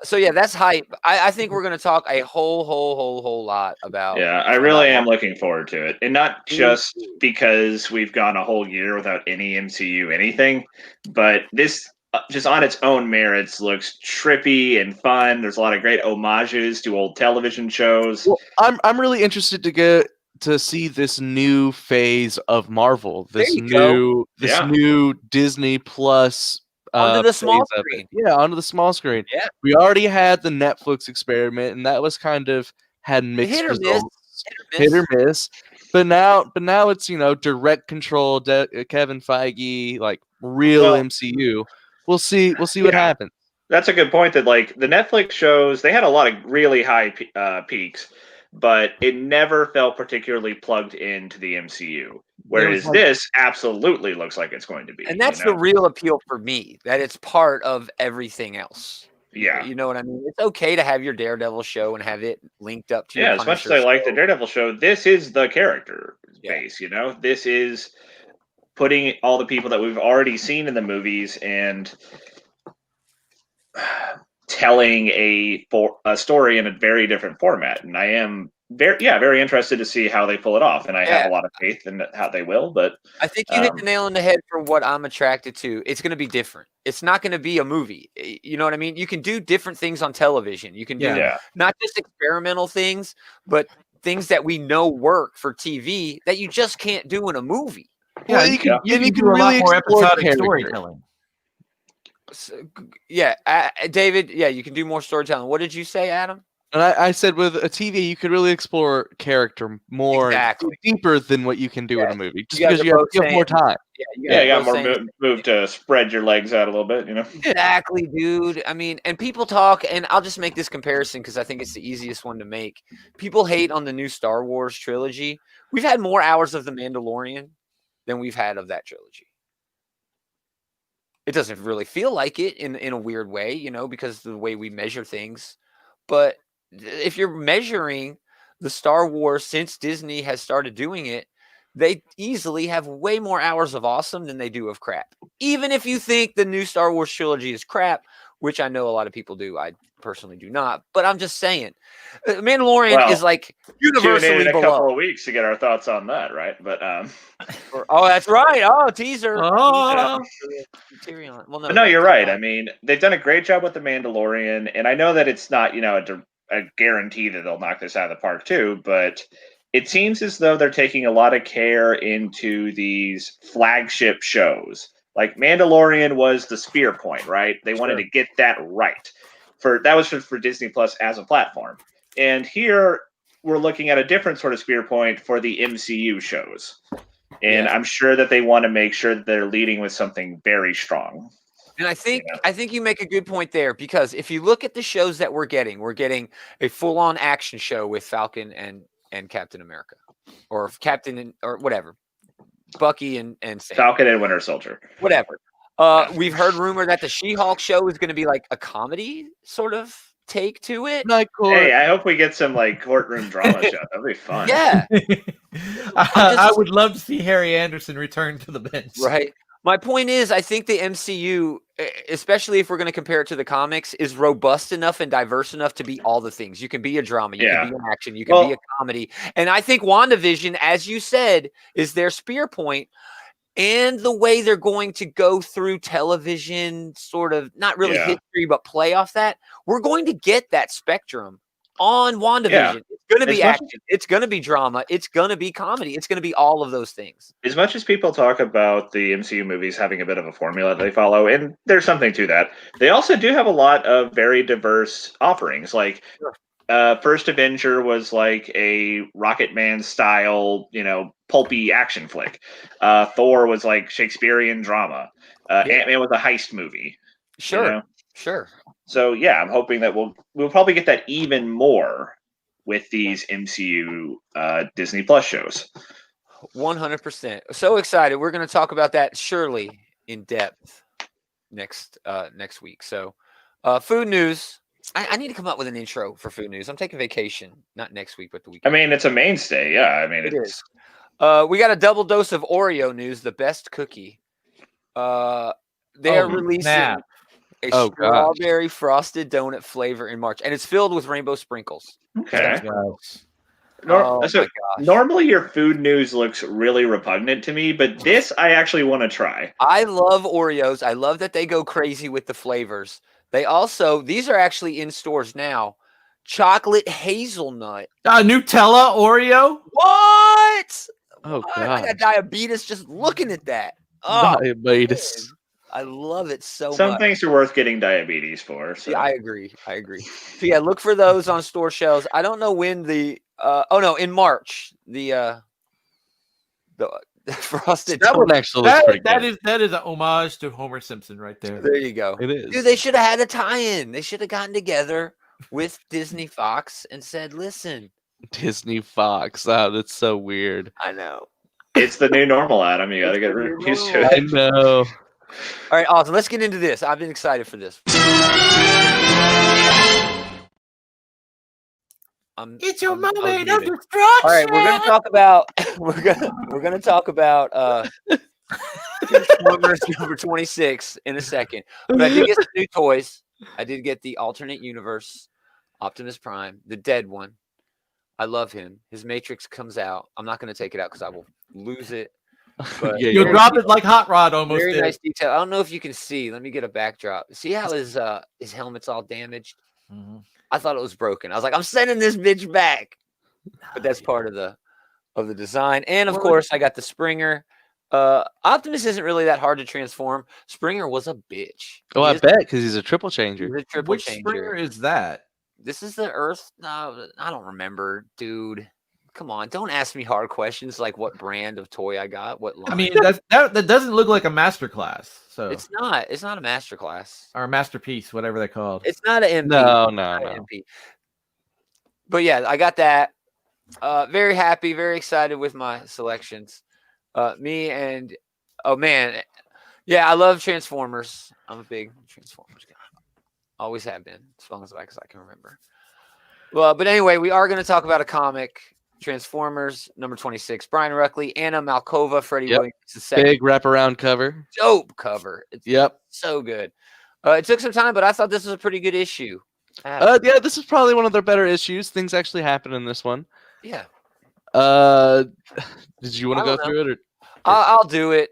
So yeah, that's hype. I think we're gonna talk a whole lot about. Yeah, I really am looking forward to it, and not just because we've gone a whole year without any MCU anything, but this. Just on its own merits, looks trippy and fun. There's a lot of great homages to old television shows. Well, I'm really interested to see this new phase of Marvel. This new Disney Plus onto the small screen. Yeah, onto the small screen. Yeah, we already had the Netflix experiment, and that was kind of had mixed results, hit or miss. But now it's direct control. Kevin Feige, like real MCU. We'll see what happens. That's a good point. That like the Netflix shows, they had a lot of really high peaks, but it never felt particularly plugged into the MCU. Whereas this absolutely looks like it's going to be. And that's the real appeal for me, that it's part of everything else. Yeah. You know what I mean? It's okay to have your Daredevil show and have it linked up to your as much as I like the Daredevil show, this is the character base, This is putting all the people that we've already seen in the movies and telling a story in a very different format. And I am very interested to see how they pull it off. And I have a lot of faith in how they will. But I think you hit the nail on the head for what I'm attracted to. It's going to be different. It's not going to be a movie. You know what I mean? You can do different things on television. You can do not just experimental things, but things that we know work for TV that you just can't do in a movie. Yeah, you can do a lot more episodic storytelling. David. Yeah, you can do more storytelling. What did you say, Adam? And I said with a TV, you could really explore character more Exactly. deeper than what you can do in a movie, just You guys because are you have both more saying- time. Yeah, you got both more saying- move to spread your legs out a little bit, you know. Exactly, dude. I mean, and people talk, and I'll just make this comparison because I think it's the easiest one to make. People hate on the new Star Wars trilogy. We've had more hours of The Mandalorian than we've had of that trilogy. It doesn't really feel like it in a weird way, you know, because of the way we measure things. But if you're measuring the Star Wars since Disney has started doing it, they easily have way more hours of awesome than they do of crap. Even if you think the new Star Wars trilogy is crap, which I know a lot of people do. I personally do not, but I'm just saying. Mandalorian is like Tune in universally in a below. couple of weeks to get our thoughts on that, right? But Oh, that's right. Oh, teaser. Oh. Teaser. Well, no, you're right. I mean, they've done a great job with the Mandalorian, and I know that it's not, you know, a guarantee that they'll knock this out of the park too, but it seems as though they're taking a lot of care into these flagship shows. Like Mandalorian was the spear point, right? They wanted to get that right. That was for Disney Plus as a platform. And here we're looking at a different sort of spear point for the MCU shows. And I'm sure that they want to make sure that they're leading with something very strong. And I think you make a good point there, because if you look at the shows that we're getting a full-on action show with Falcon and Captain America, or Captain or whatever, Bucky and Sam. Falcon and Winter Soldier, whatever. We've heard rumor that the She-Hulk show is going to be like a comedy sort of take to it. Hey, I hope we get some like courtroom drama show. That'd be fun. Yeah. I would love to see Harry Anderson return to the bench. Right. My point is, I think the MCU, especially if we're going to compare it to the comics, is robust enough and diverse enough to be all the things. You can be a drama, you can be an action, you can be a comedy. And I think WandaVision, as you said, is their spear point. And the way they're going to go through television, sort of not really history, but play off that, we're going to get that spectrum on WandaVision. Yeah. It's going to be action. It's going to be drama. It's going to be comedy. It's going to be all of those things. As much as people talk about the MCU movies having a bit of a formula they follow, and there's something to that, they also do have a lot of very diverse offerings. Like First Avenger was like a Rocket Man style, you know, pulpy action flick. Thor was like Shakespearean drama. Ant-Man was a heist movie. Sure. You know? Sure. So yeah, I'm hoping that we'll probably get that even more with these MCU Disney Plus shows. 100%. So excited. We're going to talk about that surely in depth next week. So food news. I need to come up with an intro for food news. I'm taking vacation, not next week, but the week. I mean, it's a mainstay. Yeah, I mean, it is. We got a double dose of Oreo news, the best cookie. They're releasing a strawberry frosted donut flavor in March, and it's filled with rainbow sprinkles. Okay. Normally your food news looks really repugnant to me, but this I actually want to try. I love Oreos. I love that they go crazy with the flavors. They also, these are actually in stores now. Chocolate hazelnut. Nutella Oreo? What? Oh, what? God. I got diabetes just looking at that. Oh, diabetes. Man. I love it so much. Some things are worth getting diabetes for. So. Yeah, I agree. So yeah, look for those on store shelves. I don't know when in March, the frosted. That one actually looks pretty good. That is a homage to Homer Simpson right there. There you go. It is. Dude, they should have had a tie-in. They should have gotten together with Disney Fox and said, "Listen, Disney Fox. Oh, that's so weird." I know. It's the new normal, Adam. You got to get used to it. I know. All right, awesome. Let's get into this. I've been excited for this. It's your moment of destruction. All right, we're gonna talk about Transformers number 26 in a second. But I did get some new toys. I did get the alternate universe Optimus Prime, the dead one. I love him. His Matrix comes out. I'm not gonna take it out because I will lose it. But you'll drop it like Hot Rod almost. Very nice detail. I don't know if you can see. Let me get a backdrop. See how his helmet's all damaged? Mm-hmm. I thought it was broken. I was like, I'm sending this bitch back. But that's part of the design. And of course, I got the Springer. Optimus isn't really that hard to transform. Springer was a bitch. Oh, I bet because he's a triple He's changer. a triple Which changer. Springer is that? This is the Earth. No, I don't remember, dude. Come on, don't ask me hard questions like what brand of toy I got, what line. I mean, that doesn't look like a masterclass. So it's not. It's not a masterclass. or a masterpiece, whatever they're called. It's not an MP. No. MP. But yeah, I got that. Very happy, very excited with my selections. Me and oh man, yeah, I love Transformers. I'm a big Transformers guy. Always have been, as long as I can remember. Well, but anyway, we are going to talk about a comic, Transformers number 26. Brian Ruckley, Anna Malkova, Freddie Williams. Big wraparound cover. Dope cover. It's so good. It took some time, but I thought this was a pretty good issue. Yeah, this is probably one of their better issues. Things actually happen in this one. Yeah. Did you want to go through it? Or? I'll do it.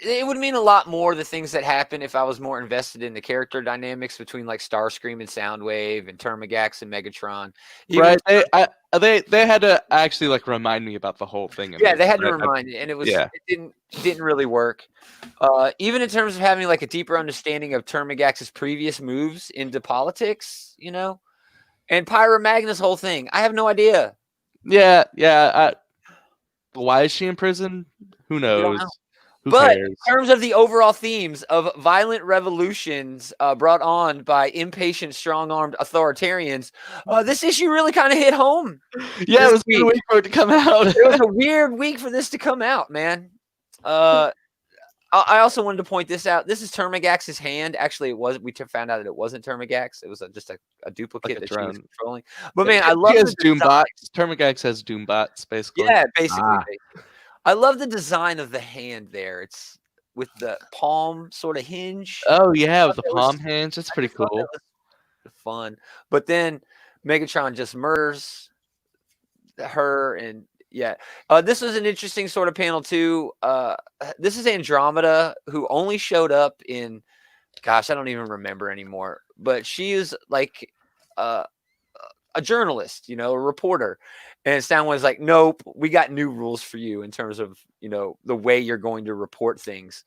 It would mean a lot more the things that happen if I was more invested in the character dynamics between like Starscream and Soundwave and Termagax and Megatron. Right. They had to actually like remind me about the whole thing. Yeah, they had to remind me, and it was it didn't really work. Even in terms of having like a deeper understanding of Termagax's previous moves into politics, you know, and Pyra Magna's whole thing. I have no idea. Yeah. Why is she in prison? Who knows? But in terms of the overall themes of violent revolutions brought on by impatient, strong-armed authoritarians, this issue really kind of hit home. Yeah, it was a week for it to come out. It was a weird week for this to come out, man. I also wanted to point this out. This is Termagax's hand. Actually, it was. We found out that it wasn't Termagax. It was just a duplicate that she was controlling. But man, I love the Doombots. Termagax has Doombots, basically. Yeah, basically. I love the design of the hand there. It's with the palm sort of hinge. Oh yeah, with the palm hinge. That's pretty cool. Fun. But then Megatron just murders her, and yeah. This was an interesting sort of panel too. This is Andromeda, who only showed up in, gosh, I don't even remember anymore. But she is like a journalist, you know, a reporter. And Soundwave's like, nope, we got new rules for you in terms of, you know, the way you're going to report things.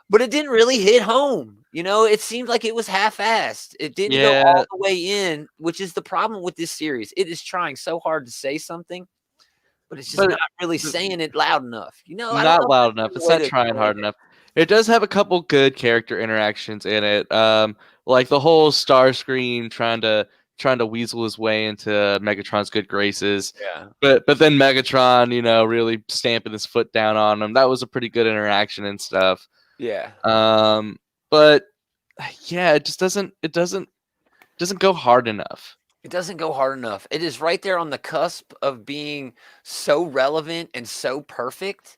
But it didn't really hit home. You know, it seemed like it was half-assed. It didn't go all the way in, which is the problem with this series. It is trying so hard to say something, but it's just not really saying it loud enough. You know, not loud enough. It's not trying hard enough. It does have a couple good character interactions in it. Like the whole Starscream trying to weasel his way into Megatron's good graces. Yeah. But then Megatron, you know, really stamping his foot down on him. That was a pretty good interaction and stuff. Yeah. But yeah, it doesn't go hard enough. It doesn't go hard enough. It is right there on the cusp of being so relevant and so perfect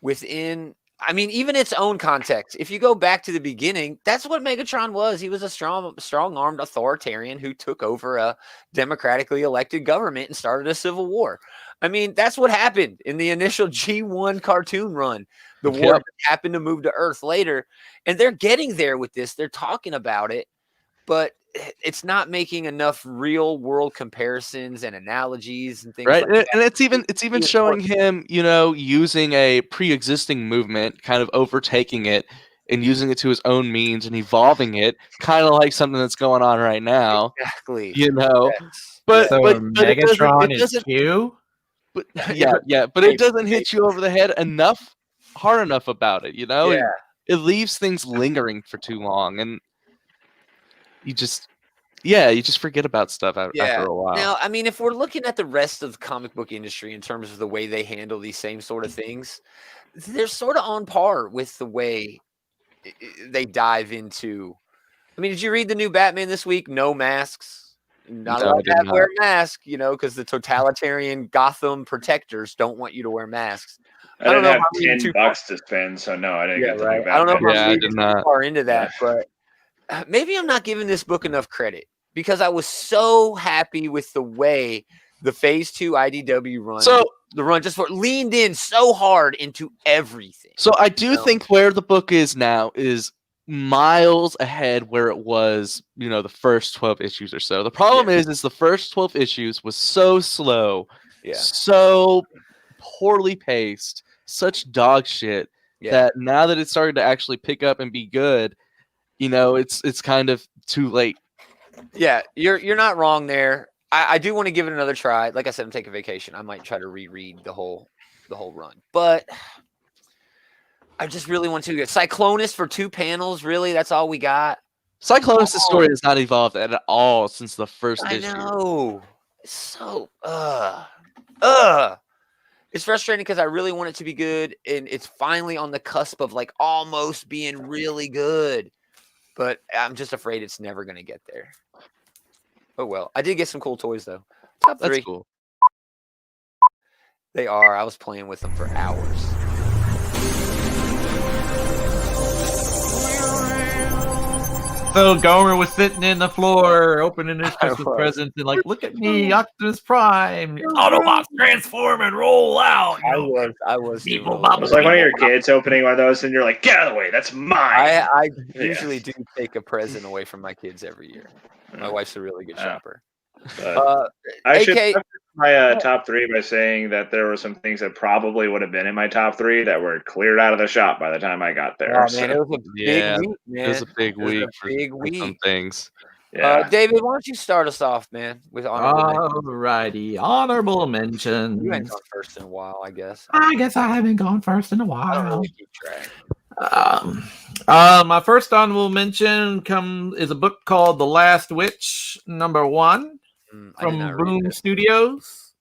within, I mean, even its own context. If you go back to the beginning, that's what Megatron was. He was a strong-armed authoritarian who took over a democratically elected government and started a civil war. I mean, that's what happened in the initial G1 cartoon run. The war happened to move to Earth later, and they're getting there with this. They're talking about it, but it's not making enough real world comparisons and analogies and things like that. And it's even showing him, you know, using a pre-existing movement, kind of overtaking it and using it to his own means and evolving it, kind of like something that's going on right now. Exactly. You know. Yes. But Megatron is Q? But but it doesn't hit you over the head hard enough about it, you know? Yeah. It leaves things lingering for too long, and you just forget about stuff after a while. Now, I mean, if we're looking at the rest of the comic book industry in terms of the way they handle these same sort of things, they're sort of on par with the way they dive into. I mean, did you read the new Batman this week? No masks. Not allowed to wear a mask, you know, because the totalitarian Gotham protectors don't want you to wear masks. I didn't have $10 to spend, so no, I didn't get the new Batman. I don't know if I'm reading too far into that, but maybe I'm not giving this book enough credit because I was so happy with the way the Phase 2 IDW run, the run just leaned in so hard into everything. So I do think where the book is now is miles ahead where it was, you know, the first 12 issues or so. The problem is the first 12 issues was so slow, so poorly paced, such dog shit that now that it's starting to actually pick up and be good, it's kind of too late. Yeah, you're not wrong there. I do want to give it another try. Like I said, I'm taking vacation. I might try to reread the whole run, but I just really want to get Cyclonus for 2 panels. Really, that's all we got. Cyclonus' story has not evolved at all since the first issue. I know. It's so It's frustrating because I really want it to be good, and it's finally on the cusp of like almost being really good. But I'm just afraid it's never gonna get there. Oh well. I did get some cool toys though. Top 3. That's cool. They are. I was playing with them for hours. So Gomer was sitting in the floor opening his Christmas was. presents and like, look at me, Optimus Prime, Autobots transform and roll out. I was. Meeple doing Bobble. It's like one of your kids opening one of those, and you're like, "Get out of the way, that's mine." I usually do take a present away from my kids every year. My wife's a really good shopper. I should AK preface my top 3 by saying that there were some things that probably would have been in my top 3 that were cleared out of the shop by the time I got there. Oh, so, man, it was a big week, man. It was a big week for some things. yeah. David, why don't you start us off, man, with honorable mentions? Alrighty, honorable mentions. You ain't gone first in a while, I guess. I guess I haven't gone first in a I don't while. really keep track. My first honorable mention is a book called The Last Witch, #1. I did From not read Boom it. Studios.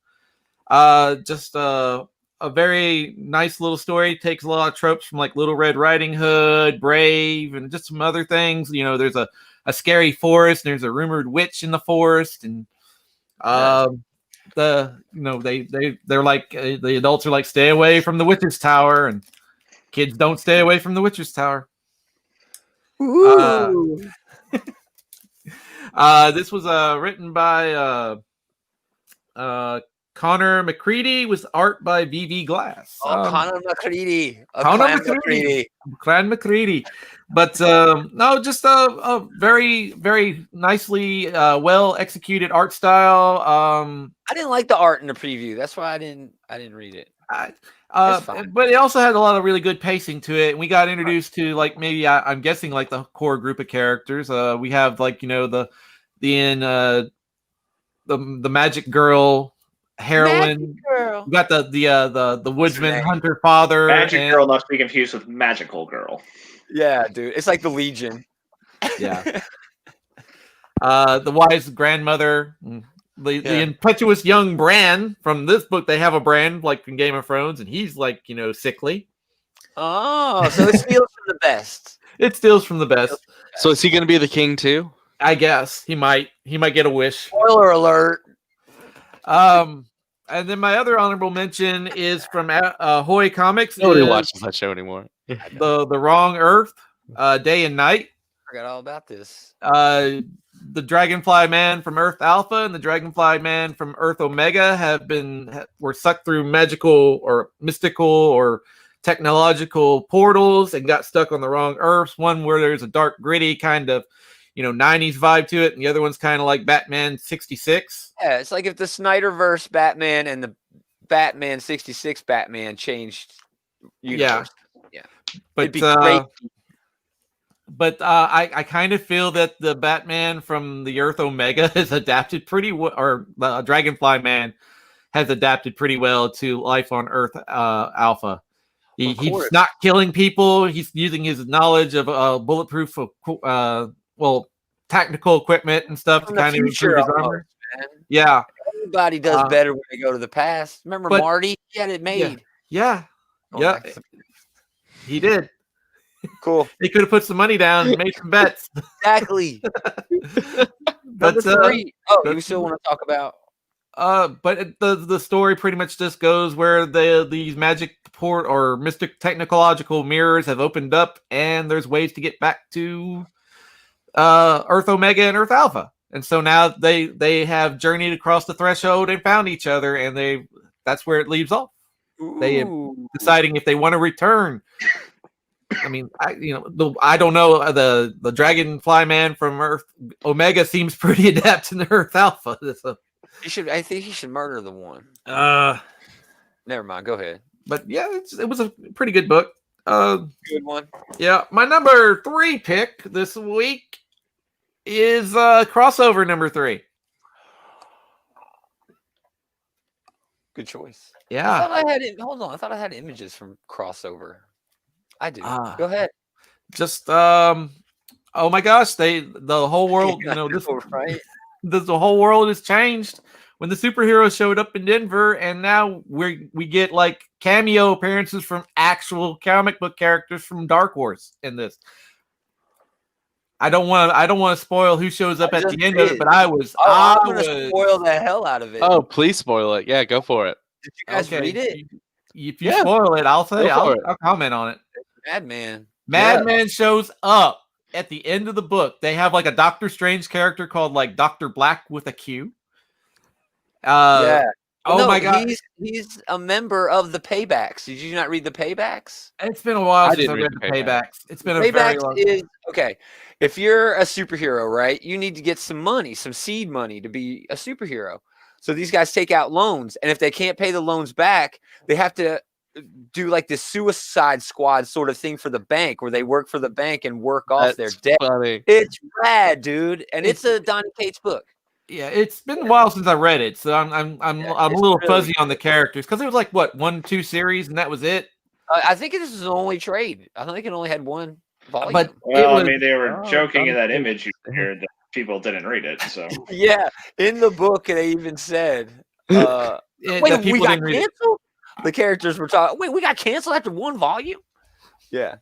Just a very nice little story. Takes a lot of tropes from like Little Red Riding Hood, Brave, and just some other things. There's a scary forest. And there's a rumored witch in the forest, and they're like the adults are like, stay away from the witch's tower, and kids don't stay away from the witch's tower. Ooh. This was written by Connor McCready with art by VV Glass. Connor McCready. Clan McCready. But no, just a very, very nicely well executed art style. I didn't like the art in the preview. That's why I didn't read it. But it also had a lot of really good pacing to it. And we got introduced to like maybe I'm guessing like the core group of characters. We have like the magic girl heroine. We got the woodsman hunter father. Magic girl not to be confused with magical girl. Yeah, dude. It's like the Legion. Yeah. The wise grandmother. The impetuous young Bran from this book. They have a Bran like in Game of Thrones, and he's like sickly. Oh, so it steals from the best. It steals from the best. So is he going to be the king too? I guess he might get a wish. Spoiler alert. And then my other honorable mention is from Hoy Comics. Nobody watches that show anymore. the Wrong Earth, Day and Night. Forgot all about this. The Dragonfly Man from Earth Alpha and the Dragonfly Man from Earth Omega were sucked through magical or mystical or technological portals and got stuck on the wrong Earths. One where there's a dark, gritty kind of 90s vibe to it, and the other one's kind of like Batman 66. Yeah, it's like if the Snyderverse Batman and the Batman 66 Batman changed universe. Yeah. But it'd be great. But I kind of feel that the Batman from the Earth Omega has adapted pretty well, or the Dragonfly Man has adapted pretty well to life on Earth Alpha. He's not killing people. He's using his knowledge of bulletproof, technical equipment and stuff to kind of improve his armor. Man. Yeah. Everybody does better when they go to the past. Remember Marty? He had it made. Yeah. He did. Cool. He could have put some money down and made some bets. Exactly. But you still want to talk about? But the story pretty much just goes where these magic port or mystic technological mirrors have opened up, and there's ways to get back to Earth Omega and Earth Alpha. And so now they have journeyed across the threshold and found each other, and that's where it leaves off. They are deciding if they want to return. I mean, I don't know. The Dragonfly Man from Earth Omega seems pretty adept in Earth Alpha. So. I think he should murder the one. Never mind. Go ahead. But yeah, it was a pretty good book. Good one. Yeah, my number 3 pick this week is crossover number 3. Good choice. Yeah. I thought I had it. Hold on. I thought I had images from crossover. I do. Go ahead. Just oh my gosh, the whole world, Right? the whole world has changed when the superheroes showed up in Denver, and now we get like cameo appearances from actual comic book characters from Dark Horse in this. I don't want to spoil who shows up at the end of it, but I'm gonna spoil the hell out of it. Oh, please spoil it. Yeah, go for it. Did you guys read it? If you spoil it, I'll comment on it. Madman shows up at the end of the book. They have like a Doctor Strange character called like Dr. Black with a Q. Oh my god, he's a member of the Paybacks. Did you not read the Paybacks? It's been a while since I read the Paybacks. It's been a very long time. Okay. If you're a superhero, right, you need to get some money, some seed money to be a superhero. So these guys take out loans, and if they can't pay the loans back, they have to do like this Suicide Squad sort of thing for the bank, where they work for the bank and work off their debt. Funny. It's rad, dude, and it's a Donny Cates book. Yeah, it's been a while since I read it, so I'm a little fuzzy on the characters because it was like what 1-2 series and that was it. I think this is the only trade. I think it only had one volume. But I mean, they were joking in that image you shared that people didn't read it. So yeah, in the book they even said, "Wait, we got canceled." The characters were talking. Wait, we got canceled after one volume. Yeah.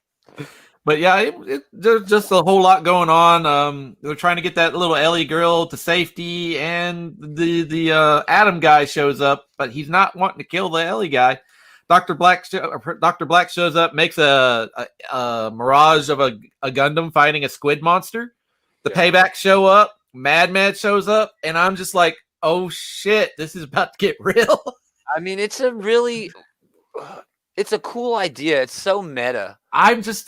But yeah, there's just a whole lot going on. They're trying to get that little Ellie girl to safety, and the Adam guy shows up, but he's not wanting to kill the Ellie guy. Dr. Black shows up, makes a mirage of a Gundam fighting a squid monster. The Payback show up, Madman shows up, and I'm just like, oh shit, this is about to get real. I mean, it's a cool idea. It's so meta. I was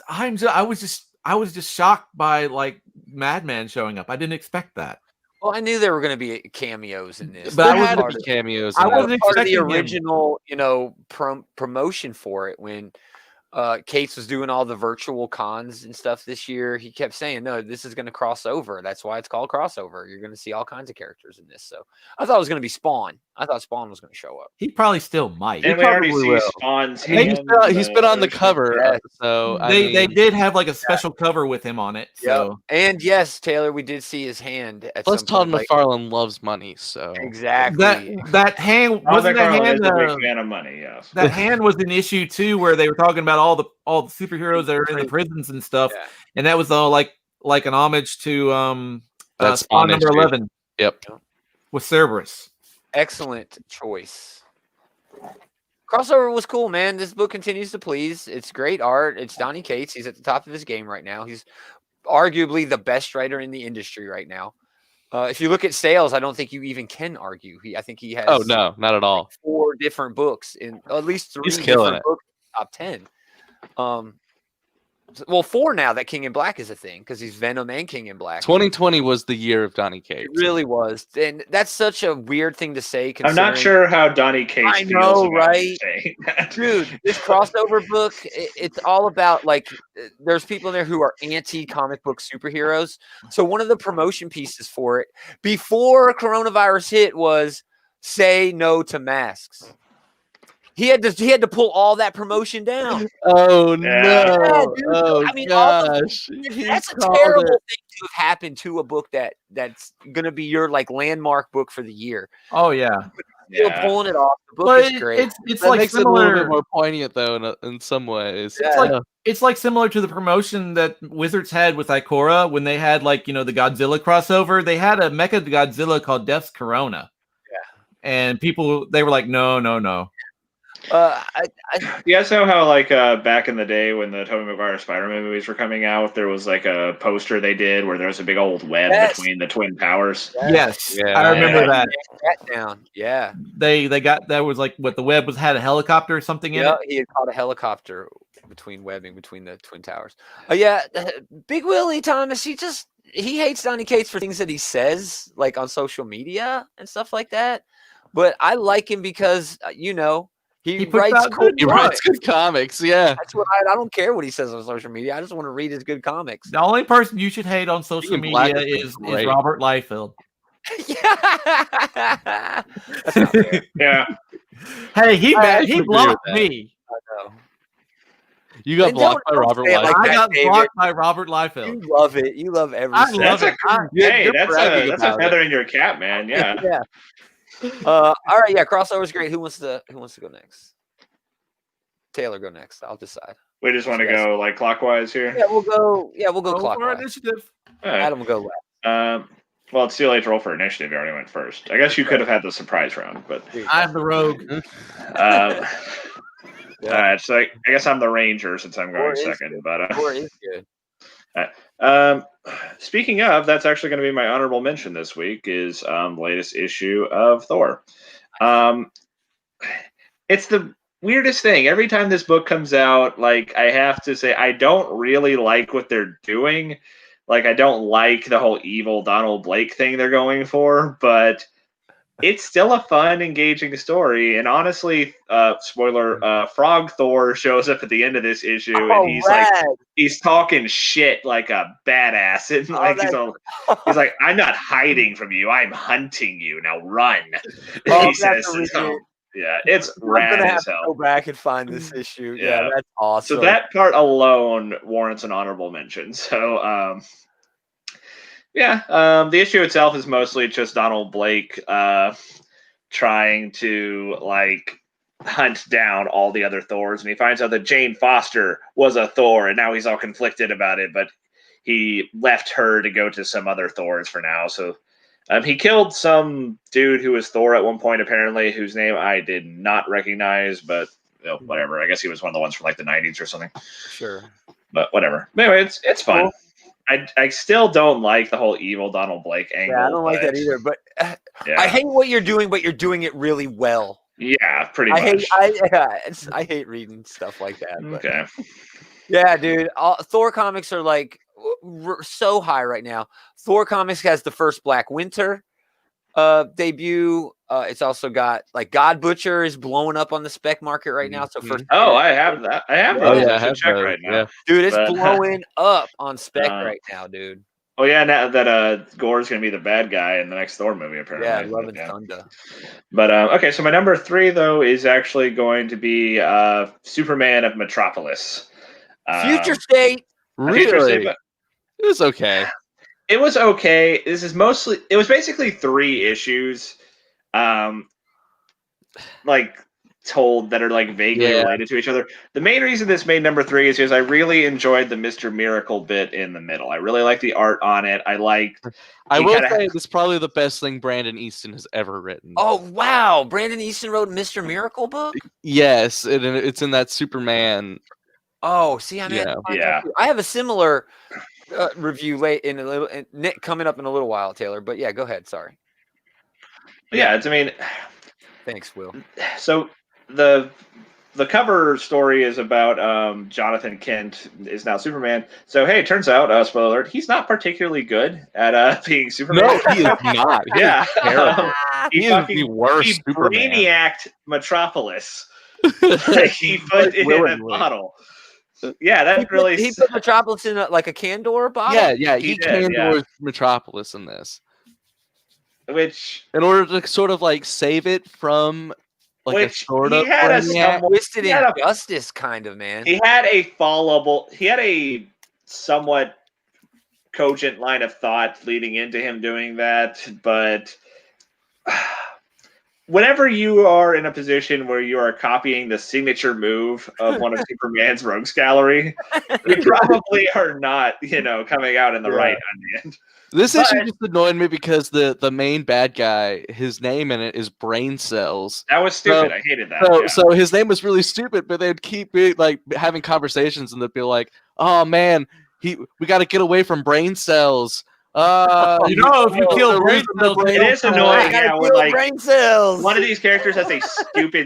just shocked by like Madman showing up. I didn't expect that. Well, I knew there were going to be cameos in this. But I had to be cameos. I wasn't part of the expecting original, promotion for it when Cates was doing all the virtual cons and stuff this year. He kept saying, "No, this is going to cross over. That's why it's called crossover. You're going to see all kinds of characters in this." So I thought it was going to be Spawn. I thought Spawn was going to show up. He probably still might. And we already see Spawn's hand. He's been on the cover, so they did have like a special cover with him on it. So and yes, Taylor, we did see his hand. Plus, Todd McFarlane loves money, so exactly that hand wasn't that hand. A big fan of money, yes. That hand was an issue too, where they were talking about all the superheroes that are in the prisons and stuff, and that was all like an homage to Spawn number 11. Yep, with Cerberus. Excellent choice. Crossover was cool, man. This book continues to please. It's great art. It's Donny Cates. He's at the top of his game right now. He's arguably the best writer in the industry right now. If you look at sales, I don't think you even can argue. I think he has. Oh no, not at all. 4 different books in at least 3 He's killing it. Books in the top 10. Well, 4 now that King in Black is a thing because he's Venom and King in Black. 2020 was the year of Donny Cates. It really was, and that's such a weird thing to say. I'm not sure how Donny Cates I know, right? Dude, this crossover book, it's all about like there's people in there who are anti-comic book superheroes. So one of the promotion pieces for it before coronavirus hit was say no to masks. He had to pull all that promotion down. Oh no! Yeah, oh I mean, gosh! That's a terrible thing to have happened to a book that's gonna be your like landmark book for the year. Oh yeah. Still pulling it off. The book is great. It's that like makes similar, it a little bit more poignant though, in some ways. It's like similar to the promotion that Wizards had with Ikora when they had like the Godzilla crossover. They had a Mecha Godzilla called Death's Corona. Yeah. And they were like, no. You guys know how like back in the day when the Tobey Maguire Spider-Man movies were coming out, there was like a poster they did where there was a big old web between the Twin Towers. Yes, I remember that. Down. Yeah, they got that was like what the web had a helicopter or something in it. He had caught a helicopter webbing between the Twin Towers. Big Willie Thomas. He hates Donny Cates for things that he says like on social media and stuff like that. But I like him because He puts writes out cool good He writes good comics. Yeah. That's what I don't care what he says on social media. I just want to read his good comics. The only person you should hate on social Being black media has is been great. Robert Liefeld. Yeah. That's not fair. Yeah. Hey, he I can agree blocked with that. me. I know. You got And blocked by don't Robert say it like Liefeld. I that, got David. blocked by Robert Liefeld. You love it. You love every I second. love That's it. hey, you're that's bragging a about feather it. in your cap, man. Yeah. Yeah. All right. Yeah. Crossover's great. Who wants to go next? Taylor, go next. I'll decide. We just want to Yes. go like clockwise here. Yeah, we'll go. Roll for Clockwise. initiative. All right. Adam will go last. Well, it's too late to roll for initiative. You already went first. I guess you could have had the surprise round, but. I'm the rogue. All right, so I guess I'm the ranger since I'm going Four is second. good. But Four is good. speaking of, that's actually going to be my honorable mention this week. Is latest issue of Thor. It's the weirdest thing. Every time this book comes out, like I have to say, I don't really like what they're doing. Like I don't like the whole evil Donald Blake thing they're going for, but it's still a fun, engaging story. And honestly, spoiler, Frog Thor shows up at the end of this issue, and he's rad. like, he's talking shit like a badass, and like he's like, I'm not hiding from you, I'm hunting you. Now run. He says, yeah, it's rad I'm gonna have as to hell. go back and find this issue. Yeah, that's awesome. So that part alone warrants an honorable mention. So, the issue itself is mostly just Donald Blake trying to like hunt down all the other Thors, and he finds out that Jane Foster was a Thor, and now he's all conflicted about it. But he left her to go to some other Thors for now. So he killed some dude who was Thor at one point, apparently, whose name I did not recognize, but whatever. I guess he was one of the ones from like the 90s or something. Sure. But whatever. Anyway, it's fun. Cool. I still don't like the whole evil Donald Blake angle. Yeah, I don't like that either. But I hate what you're doing, but you're doing it really well. Yeah, pretty much. I hate reading stuff like that. But. Okay. Yeah, dude. Thor comics are like so high right now. Thor comics has the first Black Winter debut. It's also got like God Butcher is blowing up on the spec market right now. So first, I have that. I have that. I have check right now. Yeah. Dude, it's blowing up on spec right now, dude. Oh yeah, now that Gore's gonna be the bad guy in the next Thor movie, apparently. Yeah, Love and Thunder. But okay, so my number 3 though is actually going to be Superman of Metropolis. Future State. Really? It was okay. It was okay. It was basically 3 issues, like told that are like vaguely related to each other. The main reason this made number 3 is because I really enjoyed the Mr. Miracle bit in the middle. I really liked the art on it. I will say this is probably the best thing Brandon Easton has ever written. Oh wow, Brandon Easton wrote Mr. Miracle book? Yes, it's in that Superman. Oh, see, I have a similar review late in a little, coming up in a little while, Taylor. But yeah, go ahead. Sorry. Yeah, thanks, Will. So the cover story is about Jonathan Kent is now Superman. So hey, it turns out, spoiler alert, he's not particularly good at being Superman. No, he is not. He is terrible. He is the worst Superman. Brainiac Metropolis. Like he put it in a bottle. Yeah, that he put Metropolis in a can door bottle. Yeah, he can door Metropolis in this. Which, in order to sort of like save it from like a sort of twisted injustice kind of man. He had a somewhat cogent line of thought leading into him doing that, but whenever you are in a position where you are copying the signature move of one of Superman's rogues gallery, you probably are not, coming out in the right on the end. This issue just annoyed me because the main bad guy, his name in it is Brain Cells. That was stupid. I hated that. So his name was really stupid, but they'd keep like having conversations and they'd be like, "Oh man, we got to get away from Brain Cells." If you kill brain cells, it is annoying. Brain cells. One of these characters has a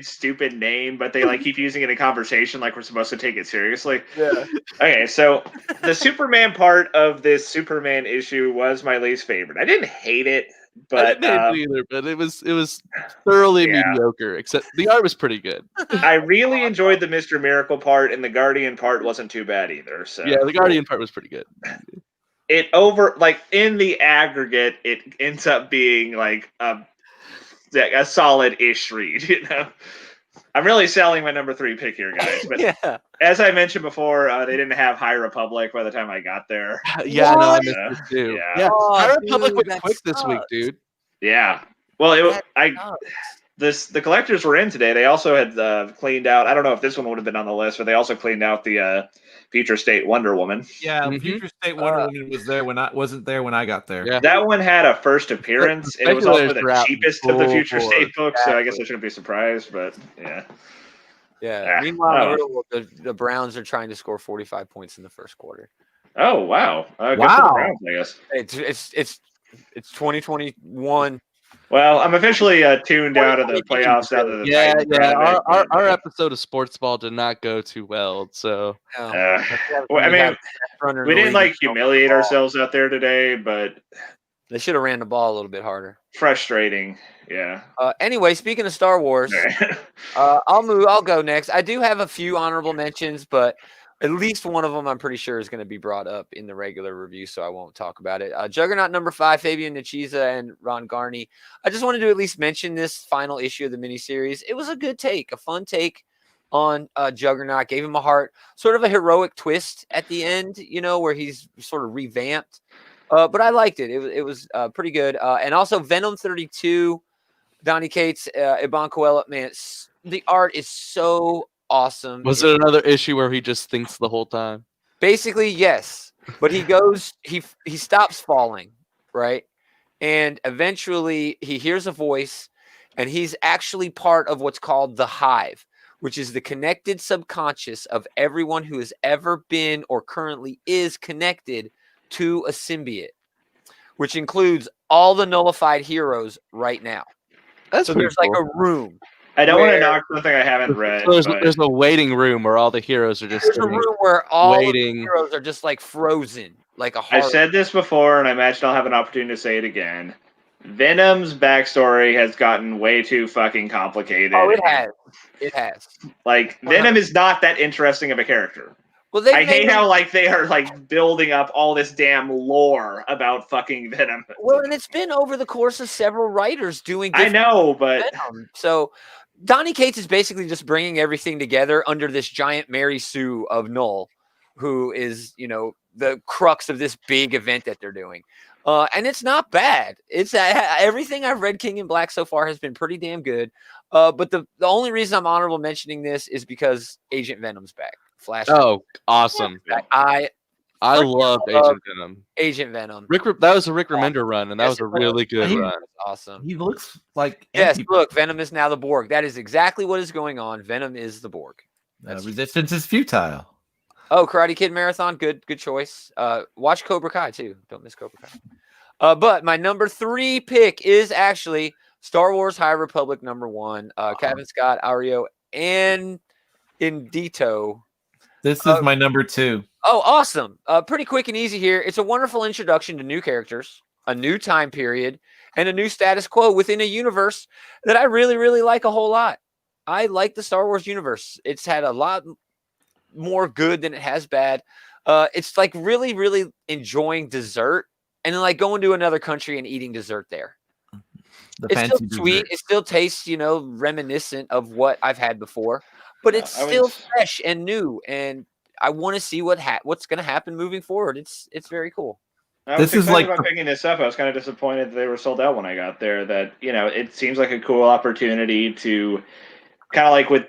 stupid name, but they keep using it in conversation like we're supposed to take it seriously. Yeah. Okay, so the Superman part of this Superman issue was my least favorite. I didn't hate it. But didn't hate it either, but it was thoroughly mediocre. Except the art was pretty good. I really enjoyed the Mr. Miracle part, and the Guardian part wasn't too bad either. So yeah, the Guardian part was pretty good. In the aggregate, it ends up being like a solid-ish read. You know, I'm really selling my number 3 pick here, guys. But Yeah. as I mentioned before, they didn't have High Republic by the time I got there. Yeah, no, I What? missed it too. Yeah. Yeah, Oh, High Republic dude, went that quick this week, sucks. dude. Yeah. Well, Sucks. the collectors were in today. They also had cleaned out. I don't know if this one would have been on the list, but they also cleaned out the Future State Wonder Woman. Yeah, Mhm. Future State Wonder Woman wasn't there when I got there. Yeah. That one had a first appearance, and it was also speculators were the out cheapest of the full Future bore. State books, so I guess Exactly. I shouldn't be surprised. But yeah, Yeah. Ah, Meanwhile, in oh. the real world, the Browns are trying to score 45 points in the first quarter. Oh wow! Good for the Wow. Browns, I guess. It's 2021. Well, I'm officially tuned out of the playoffs out of the Yeah, Titans. yeah. Out of it, Our episode of Sports Ball did not go too well. So No. well, I mean, we didn't like humiliate ourselves out there today, but They should have ran the ball a little bit harder. frustrating. Yeah. Anyway, speaking of Star Wars, I'll go next. I do have a few honorable mentions, but at least one of them I'm pretty sure is going to be brought up in the regular review, so I won't talk about it. Juggernaut number 5, Fabian Nicieza and Ron Garney. I just wanted to at least mention this final issue of the miniseries. It was a good take, a fun take on Juggernaut. Gave him a heart, sort of a heroic twist at the end, where he's sort of revamped. But I liked it. It was pretty good. And also Venom 32, Donny Cates, Iban Coelho, man, the art is so awesome. was it another issue where he just thinks the whole time? Basically, yes. But he goes, he stops falling, right? And eventually he hears a voice, and he's actually part of what's called the Hive, which is the connected subconscious of everyone who has ever been or currently is connected to a symbiote, which includes all the nullified heroes right now. That's So pretty there's cool. like a room. I don't want to where- knock something I haven't read. So but there's a waiting room where all the heroes are just There's a sitting, room where all of the waiting. heroes are just like frozen, like a I've heart. said this before, and I imagine I'll have an opportunity to say it again. Venom's backstory has gotten way too fucking complicated. Oh, it has. It has. Like, Venom is not that interesting of a character. Well, they I hate made how him- like they are like building up all this damn lore about fucking Venom. Well, and it's been over the course of several writers doing. I different know, but Venom. So Donny Cates is basically just bringing everything together under this giant Mary Sue of Null, who is, the crux of this big event that they're doing. And it's not bad. It's everything I've read King in Black so far has been pretty damn good. But the only reason I'm honorable mentioning this is because Agent Venom's back. Flash. Oh, awesome! I loved Agent Venom. Agent Venom. That was a Rick Remender run, and that Yes, was a it was. really good He- run. Awesome. He looks like Yes, empty. look, Venom is now the Borg. That is exactly what is going on. Venom is the Borg. Resistance is futile. Oh, Karate Kid Marathon, good choice. Watch Cobra Kai too. Don't miss Cobra Kai. But my number 3 pick is actually Star Wars High Republic number 1. Kevin Scott, Ario, and Indito. This is my number 2. Oh, awesome. Pretty quick and easy here. It's a wonderful introduction to new characters, a new time period, and a new status quo within a universe that I really, really like a whole lot. I like the Star Wars universe. It's had a lot more good than it has bad. It's like really, really enjoying dessert and then like going to another country and eating dessert there. The It's fancy still sweet. dessert. It still tastes, reminiscent of what I've had before, but it's I still was- fresh and new. And I want to see what's going to happen moving forward. It's very cool. I was This is excited like about picking this up. I was kind of disappointed that they were sold out when I got there. That it seems like a cool opportunity to kind of like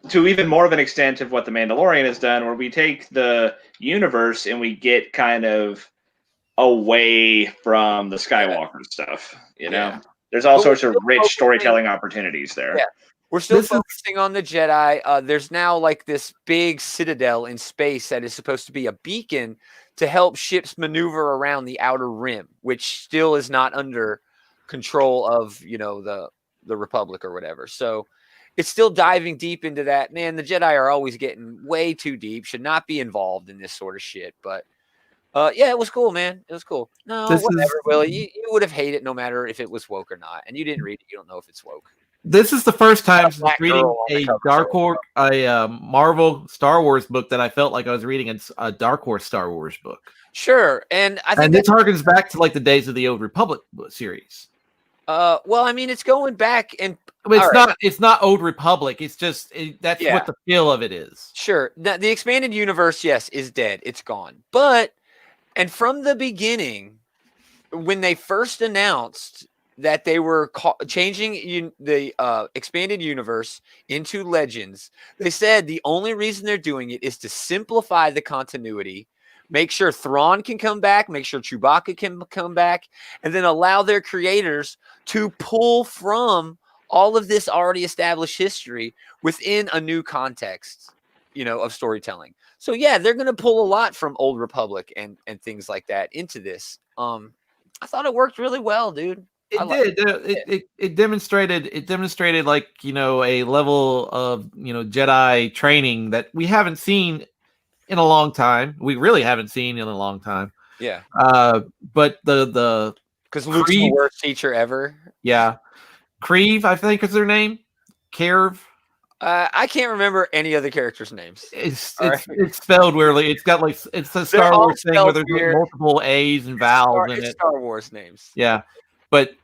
to even more of an extent of what the Mandalorian has done, where we take the universe and we get kind of away from the Skywalker stuff. Yeah. There's all But sorts we're of still rich focusing- storytelling opportunities there. Yeah. We're still This is- focusing on the Jedi. There's now like this big citadel in space that is supposed to be a beacon to help ships maneuver around the outer rim, which still is not under control of, the Republic or whatever. So it's still diving deep into that. Man, the Jedi are always getting way too deep, should not be involved in this sort of shit. But Yeah, it was cool, man. It was cool. No, This whatever, is Willie. You would have hated it no matter if it was woke or not. And you didn't read it. You don't know if it's woke. this is the first Got time a since black reading girl on the a cover, Dark so Horse, Marvel Star Wars book that I felt like I was reading a Dark Horse Star Wars book. sure. And I think And this harkens back to like the days of the Old Republic series. well, I mean, it's going back and I mean, all it's right, not. It's not Old Republic. It's just that's yeah, what the feel of it is. sure. The expanded universe, yes, is dead. It's gone. But and from the beginning, when they first announced that they were changing the expanded universe into Legends, they said the only reason they're doing it is to simplify the continuity, make sure Thrawn can come back, make sure Chewbacca can come back, and then allow their creators to pull from all of this already established history within a new context, of storytelling. So yeah, they're going to pull a lot from Old Republic and things like that into this. I thought it worked really well, dude. It did. It demonstrated like a level of Jedi training that we haven't seen in a long time. We really haven't seen in a long time. Yeah. But the because Luke's the worst teacher ever. Yeah, Creve, I think is their name. Carve. I can't remember any other characters' names. It's spelled weirdly. It's got like it's a Star Wars thing where there's like multiple A's and vowels in it. Star Wars names. Yeah, but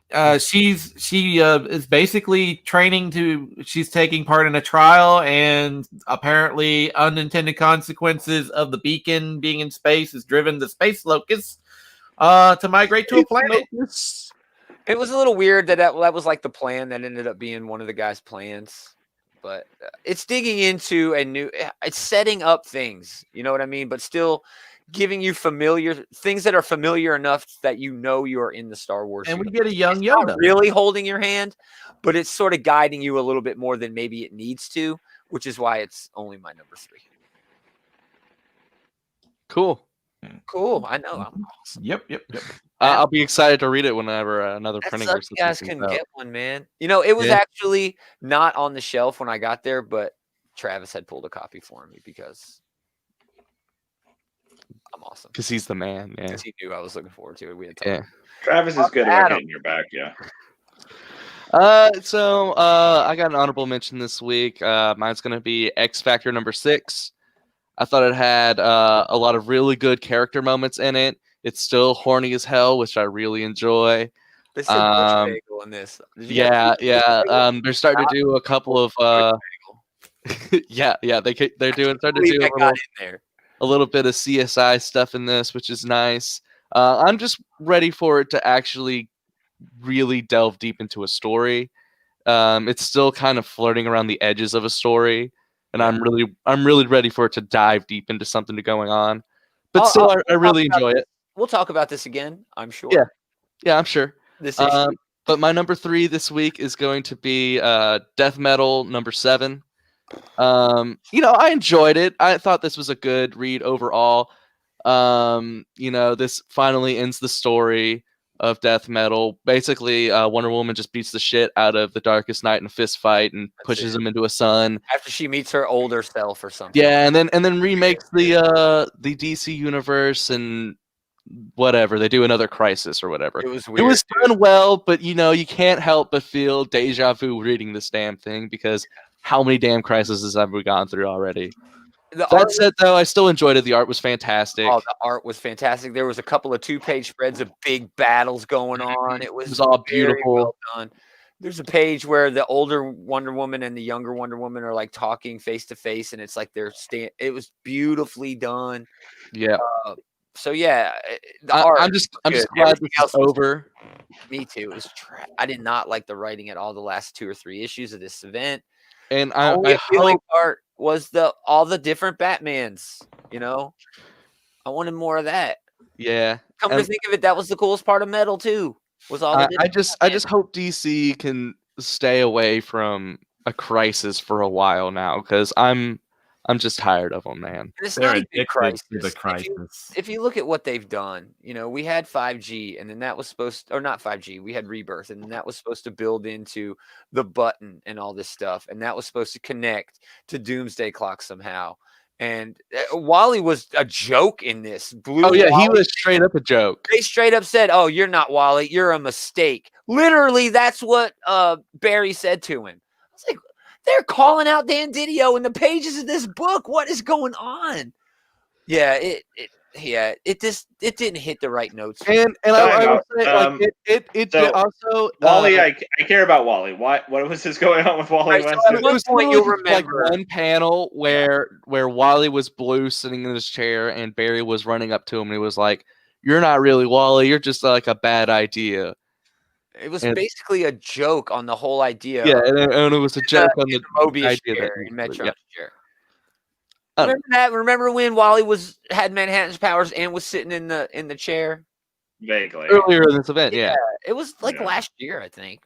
she is basically training she's taking part in a trial, and apparently unintended consequences of the beacon being in space has driven the space locusts to migrate to a planet. It was a little weird that was like the plan that ended up being one of the guys' plans. But it's digging into it's setting up things, you know what I mean? But still giving you familiar things that are familiar enough that you are in the Star Wars. And we get a young Yoda. Not really holding your hand, but it's sort of guiding you a little bit more than maybe it needs to, which is why it's only my number 3. Cool. I know. I'm awesome. Yep. I'll be excited to read it whenever another printing. You guys can get one, man. It was actually not on the shelf when I got there, but Travis had pulled a copy for me because I'm awesome. Because he's the man. Yeah. Because he knew I was looking forward to it. We had time. Travis is good about getting your back. Yeah. So I got an honorable mention this week. Mine's gonna be X Factor number 6. I thought it had a lot of really good character moments in it. It's still horny as hell, which I really enjoy. They said bagel in this. Yeah. They're starting to do a couple of yeah. They're starting to do a little bit of CSI stuff in this, which is nice. I'm just ready for it to actually really delve deep into a story. It's still kind of flirting around the edges of a story. And I'm really ready for it to dive deep into something going on. But I really enjoy it. We'll talk about this again, I'm sure. Yeah, I'm sure. This issue. But my number 3 this week is going to be Death Metal number 7. I enjoyed it. I thought this was a good read overall. This finally ends the story of Death Metal. Basically, Wonder Woman just beats the shit out of the Darkest Knight in a fist fight and pushes him into a sun after she meets her older self or something. Yeah, and then remakes the DC universe and whatever. They do another Crisis or whatever. It was weird. It was done well, but you can't help but feel deja vu reading this damn thing because how many damn crises have we gone through already? That said, though, I still enjoyed it. The art was fantastic. Oh, the art was fantastic. There was a couple of 2-page spreads of big battles going on. It was all beautiful. Well done. There's a page where the older Wonder Woman and the younger Wonder Woman are like talking face to face, and it's like it was beautifully done. Yeah. So yeah, the art. I'm just glad this is over. Me too. It was I did not like the writing at all. The last 2 or 3 issues of this event. And the appealing part was all the different Batmans. I wanted more of that. Yeah. Come to think of it, that was the coolest part of Metal too. Was all the I just hope DC can stay away from a Crisis for a while now because I'm just tired of them, man. And it's not even Crisis. The Crisis. If you look at what they've done, we had 5G, and then that was supposed, or not 5G, we had Rebirth, and then that was supposed to build into the button and all this stuff, and that was supposed to connect to Doomsday Clock somehow. And Wally was a joke in this. Blue Oh yeah, he Wally, was straight up a joke. they straight up said, "Oh, you're not Wally. You're a mistake." Literally, that's what Barry said to him. I was like, they're calling out Dan Didio in the pages of this book. What is going on? Yeah, it didn't hit the right notes. And I would say like it so also Wally, I care about Wally. What was this going on with Wally Right, so West? at one point you'll remember like one panel where Wally was blue sitting in his chair and Barry was running up to him and he was like, "You're not really Wally. You're just like a bad idea." it was basically a joke on the whole idea. Yeah, and it was a joke on the Mobius idea chair that in Metron's chair. Oh. Remember that? Remember when Wally had Manhattan's powers and was sitting in the chair? Vaguely. Earlier in this event, yeah. It was like last year, I think.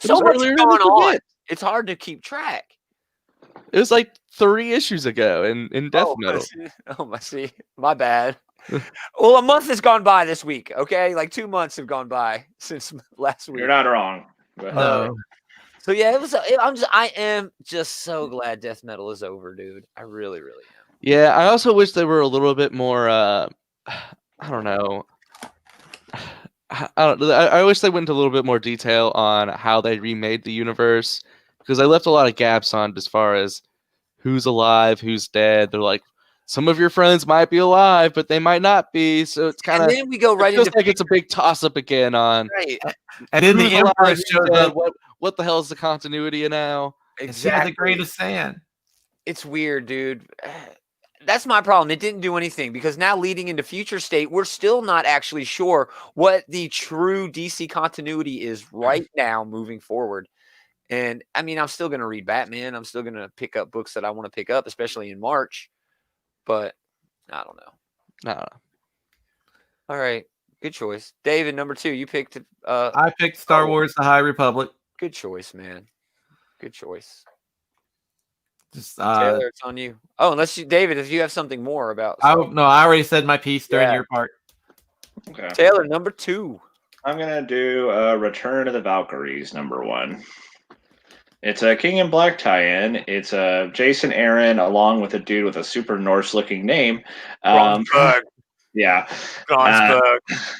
It So was much earlier in going this on. event. It's hard to keep track. It was like 3 issues ago in Death Metal. I see. My bad. Well, a month has gone by this week, okay? Like 2 months have gone by since last week. You're not wrong. So yeah, I am just so glad Death Metal is over, dude. I really, really am. Yeah, I also wish they were a little bit more I don't know. I wish they went into a little bit more detail on how they remade the universe, because they left a lot of gaps on as far as who's alive, who's dead. They're like, some of your friends might be alive, but they might not be. So it's kind of, and then we go right into into like it's a big toss up again on right. And then who's the alive, Empress who's shows dead, up. what the hell is the continuity now? And she has the greatest sand. It's weird, dude. That's my problem. It didn't do anything because now leading into Future State, we're still not actually sure what the true DC continuity is right now moving forward. And I mean, I'm still going to read Batman. I'm still going to pick up books that I want to pick up, especially in March. But I don't know. No. All right. Good choice. David, number 2, you picked. I picked Star Wars: The High Republic. Good choice, man. Good choice. Just Taylor, it's on you. Oh, unless you, David, if you have something more about. I already said my piece during your part. Okay. Taylor, number 2. I'm gonna do Return of the Valkyries, number 1. It's a King in Black tie-in. It's Jason Aaron along with a dude with a super Norse-looking name. Yeah.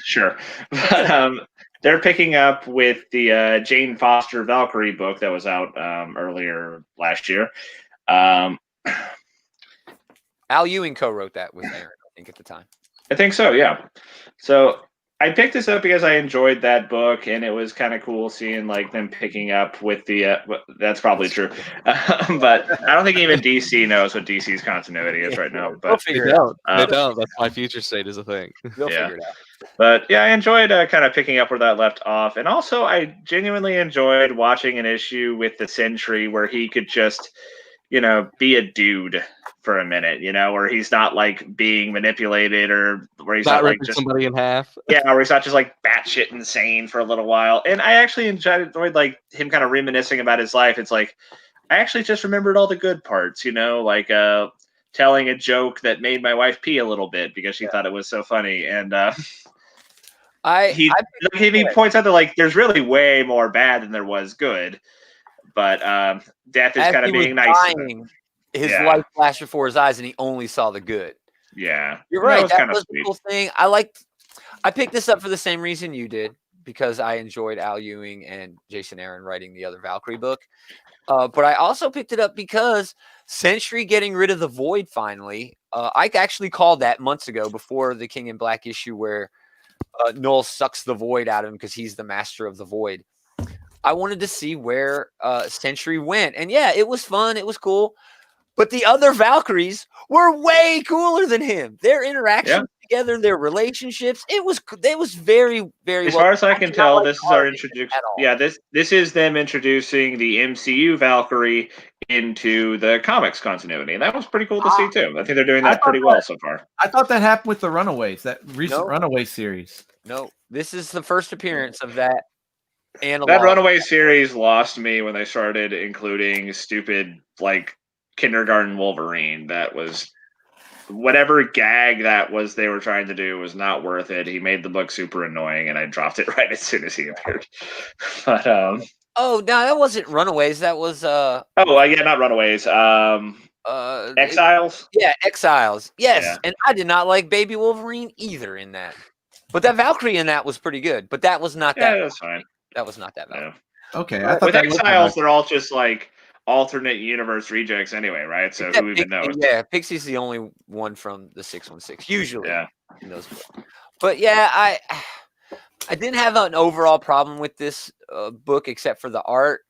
Sure. But they're picking up with the Jane Foster Valkyrie book that was out earlier last year. Al Ewing co-wrote that with Aaron, I think, at the time. I think so, yeah. So I picked this up because I enjoyed that book, and it was kind of cool seeing like them picking up with the. That's probably true, but I don't think even DC knows what DC's continuity is right now. But they don't. They don't. That's why Future State is a thing. They'll figure it out. But yeah, I enjoyed kind of picking up where that left off, and also I genuinely enjoyed watching an issue with the Sentry where he could just, be a dude for a minute, where he's not like being manipulated or where he's not like just somebody in half. Yeah, where he's not just like batshit insane for a little while. And I actually enjoyed like him kind of reminiscing about his life. It's like I actually just remembered all the good parts, like telling a joke that made my wife pee a little bit because she thought it was so funny. And he points out that like there's really way more bad than there was good. But death is kind of being nice. His life flashed before his eyes, and he only saw the good. Yeah, you're right. That was the cool thing. I picked this up for the same reason you did, because I enjoyed Al Ewing and Jason Aaron writing the other Valkyrie book. But I also picked it up because Sentry getting rid of the Void finally. I actually called that months ago before the King in Black issue where Null sucks the Void out of him because he's the master of the Void. I wanted to see where Sentry went. And yeah, it was fun. It was cool. But the other Valkyries were way cooler than him. Their interactions together, their relationships, it was very, very as far as I can tell, this is our introduction. Yeah, this is them introducing the MCU Valkyrie into the comics continuity. And that was pretty cool to see too. I think they're doing that pretty well so far. I thought that happened with the Runaways, that recent Runaway series. No, this is the first appearance of that. Analog. That Runaway series lost me when they started including stupid like Kindergarten Wolverine. That was whatever gag that was they were trying to do was not worth it. He made the book super annoying, and I dropped it right as soon as he appeared. But oh no, that wasn't Runaways. That was not Runaways. Exiles. Yeah, Exiles. Yes, Yeah. and I did not like Baby Wolverine either in that. But that Valkyrie in that was pretty good. But that was not Yeah, that. that's fine. That was not that Valkyrie. Yeah. Okay, I thought With that looked Exiles, like they're all just like alternate universe rejects anyway, right? So Except who even knows? Yeah, Pixie's the only one from the 616 usually Yeah. in those books. But yeah, I didn't have an overall problem with this book except for the art.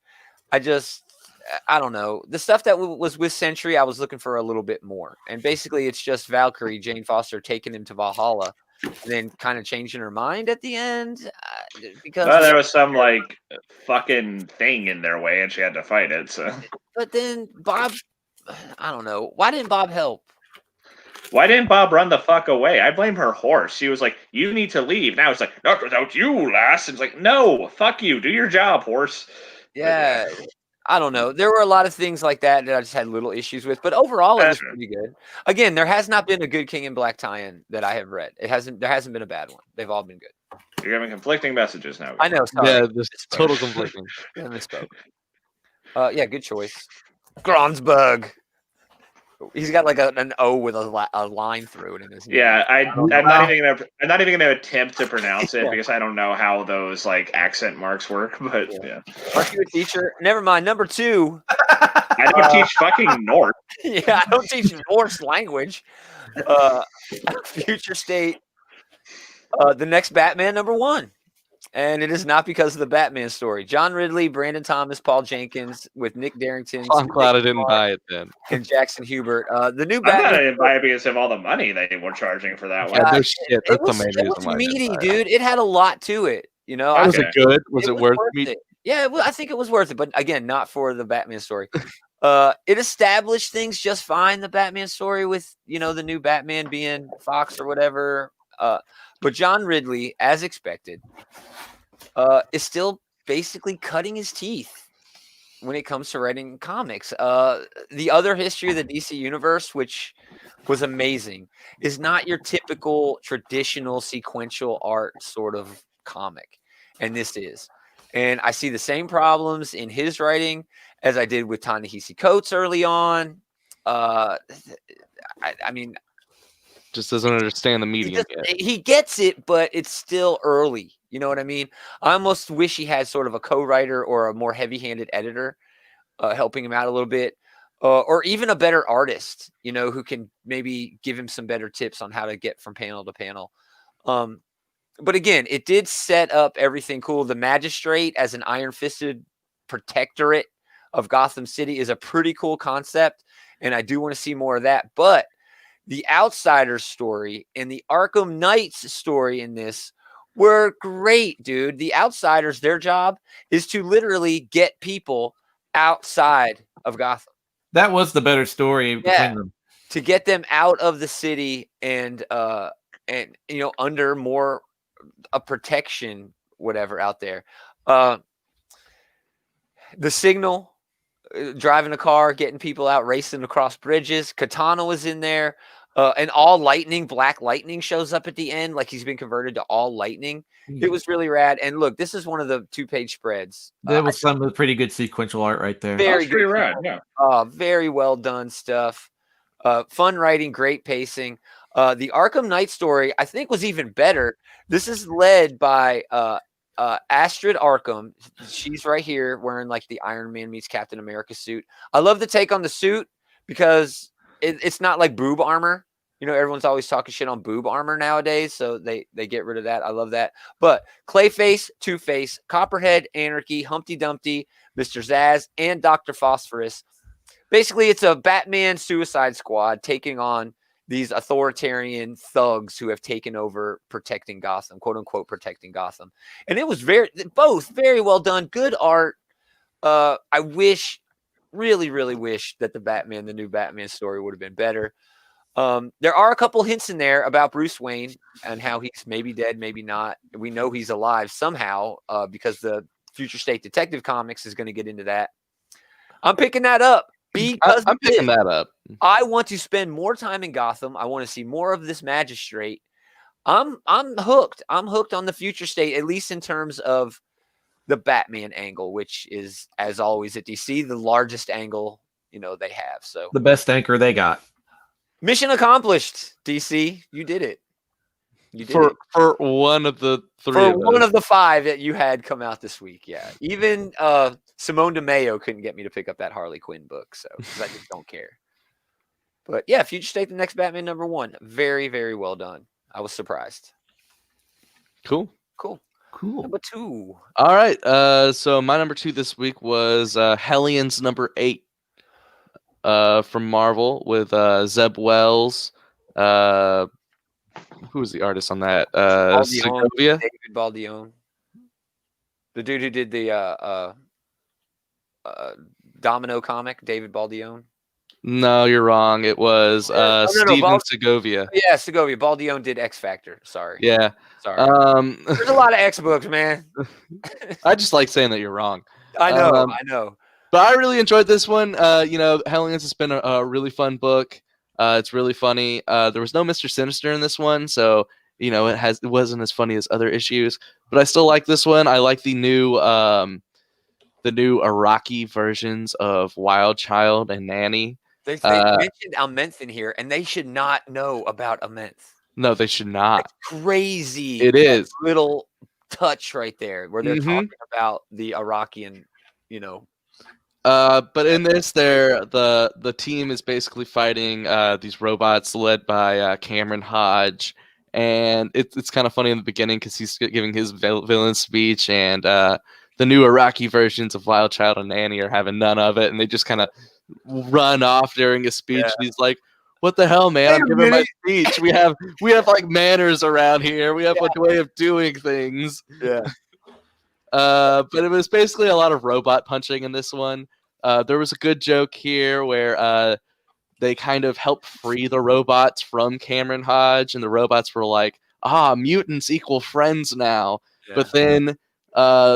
I don't know. The stuff that was with Sentry, I was looking for a little bit more. And basically, it's just Valkyrie, Jane Foster, taking him to Valhalla, and then kind of changing her mind at the end. Because Well, there was some like fucking thing in their way, and she had to fight it. So, but then Bob, I don't know. Why didn't Bob help? why didn't Bob run the fuck away? I blame her horse. She was like, "You need to leave." Now it's like, "Not without you, lass." It's like, "No, fuck you. Do your job, horse." Yeah. I don't know. There were a lot of things like that I just had little issues with, but overall it was pretty good. Again, there has not been a good King in Black tie-in that I have read. There hasn't been a bad one. They've all been good. You're having conflicting messages now. I know. Sorry. Yeah, there's total conflicting. I misspoke. Yeah, good choice. Gronsburg. He's got like an O with a line through it in his name. Yeah, I'm not even gonna attempt to pronounce it because I don't know how those like accent marks work. But yeah. Aren't you a teacher? Never mind. Number 2. I don't teach fucking Norse. Yeah, I don't teach Norse language. Future State. The next Batman, number 1. And it is not because of the Batman story. John Ridley, Brandon Thomas, Paul Jenkins, with Nick Darrington. I'm glad I didn't buy it then. And Jackson Hubert. The new I'm Batman. not even buy it because of all the money they were charging for that one. Yeah, there's shit. That's the main It reason was why I didn't meaty, buy it. dude. It had a lot to it. You know, Was it good? Was it worth me? it? Yeah, I think it was worth it. But again, not for the Batman story. It established things just fine. The Batman story with the new Batman being Fox or whatever. But John Ridley, as expected, is still basically cutting his teeth when it comes to writing comics. The other history of the DC universe, which was amazing, is not your typical traditional sequential art sort of comic, and this is. And I see the same problems in his writing as I did with Ta-Nehisi Coates early on. I mean, Just doesn't understand the medium yet. he gets it, but it's still early. You know what I mean? I almost wish he had sort of a co-writer or a more heavy-handed editor helping him out a little bit, or even a better artist, who can maybe give him some better tips on how to get from panel to panel. But again, it did set up everything cool. The Magistrate as an iron-fisted protectorate of Gotham City is a pretty cool concept, and I do want to see more of that. But the Outsiders story and the Arkham Knights story in this were great, dude. The Outsiders, their job is to literally get people outside of Gotham. That was the better story between them. To get them out of the city and under more a protection, whatever out there. The Signal, driving a car, getting people out, racing across bridges. Katana was in there. And all lightning, Black Lightning shows up at the end, like he's been converted to all lightning. It was really rad. And look, this is one of the 2-page spreads. There was some of the pretty good sequential art right there. Very pretty good. rad, yeah. Very well done stuff. Fun writing, great pacing. The Arkham Knight story, I think, was even better. This is led by Astrid Arkham. She's right here wearing like the Iron Man meets Captain America suit. I love the take on the suit because it's not like boob armor. Everyone's always talking shit on boob armor nowadays, so they get rid of that. I love that. But Clayface, Two-Face, Copperhead, Anarchy, Humpty Dumpty, Mr. Zaz, and Dr. Phosphorus. Basically, it's a Batman Suicide Squad taking on these authoritarian thugs who have taken over protecting Gotham, quote unquote, protecting Gotham. And it was both very well done. Good art. I really, really wish that the new Batman story would have been better. There are a couple hints in there about Bruce Wayne and how he's maybe dead, maybe not. We know he's alive somehow because the Future State Detective Comics is going to get into that. I'm picking that up. Because I'm picking that up. I want to spend more time in Gotham. I want to see more of this Magistrate. I'm hooked. I'm hooked on the Future State, at least in terms of the Batman angle, which is, as always at DC, the largest angle, they have. So The best anchor they got. mission accomplished, DC. You did it. You did For it. for one of the three For of one us. of the 5 that you had come out this week, yeah. Even Simone DeMayo couldn't get me to pick up that Harley Quinn book, so 'cause I just don't care. But yeah, Future State, the next Batman #1, very, very well done. I was surprised. Cool. Cool. Cool. Number 2. All right. So my number 2 this week was Hellions #8 from Marvel with Zeb Wells. Who was the artist on that? Segovia. David Baldione. The dude who did the Domino comic, David Baldione. No, you're wrong. It was no, Steven Segovia. Yeah, Segovia. Baldione did X Factor. Sorry. Yeah. Sorry. There's a lot of X books, man. I just like saying that you're wrong. I know. But I really enjoyed this one. Hellions has been a really fun book. It's really funny. There was no Mr. Sinister in this one, so it wasn't as funny as other issues. But I still like this one. I like the new Iraqi versions of Wild Child and Nanny. They mentioned Amenth in here, and they should not know about Amenth. No, they should not. It's crazy. It is. Little touch right there where they're Mhm. talking about the Iraqian, But in this, the team is basically fighting these robots led by Cameron Hodge, and it's kind of funny in the beginning because he's giving his villain speech, and the new Iraqi versions of Wild Child and Nanny are having none of it, and they just kind of run off during his speech. Yeah. And he's like, "What the hell, man? I'm giving my speech. We have like manners around here. We have a way of doing things." Yeah. But it was basically a lot of robot punching in this one. There was a good joke here where they kind of helped free the robots from Cameron Hodge, and the robots were like, mutants equal friends now. Yeah. But then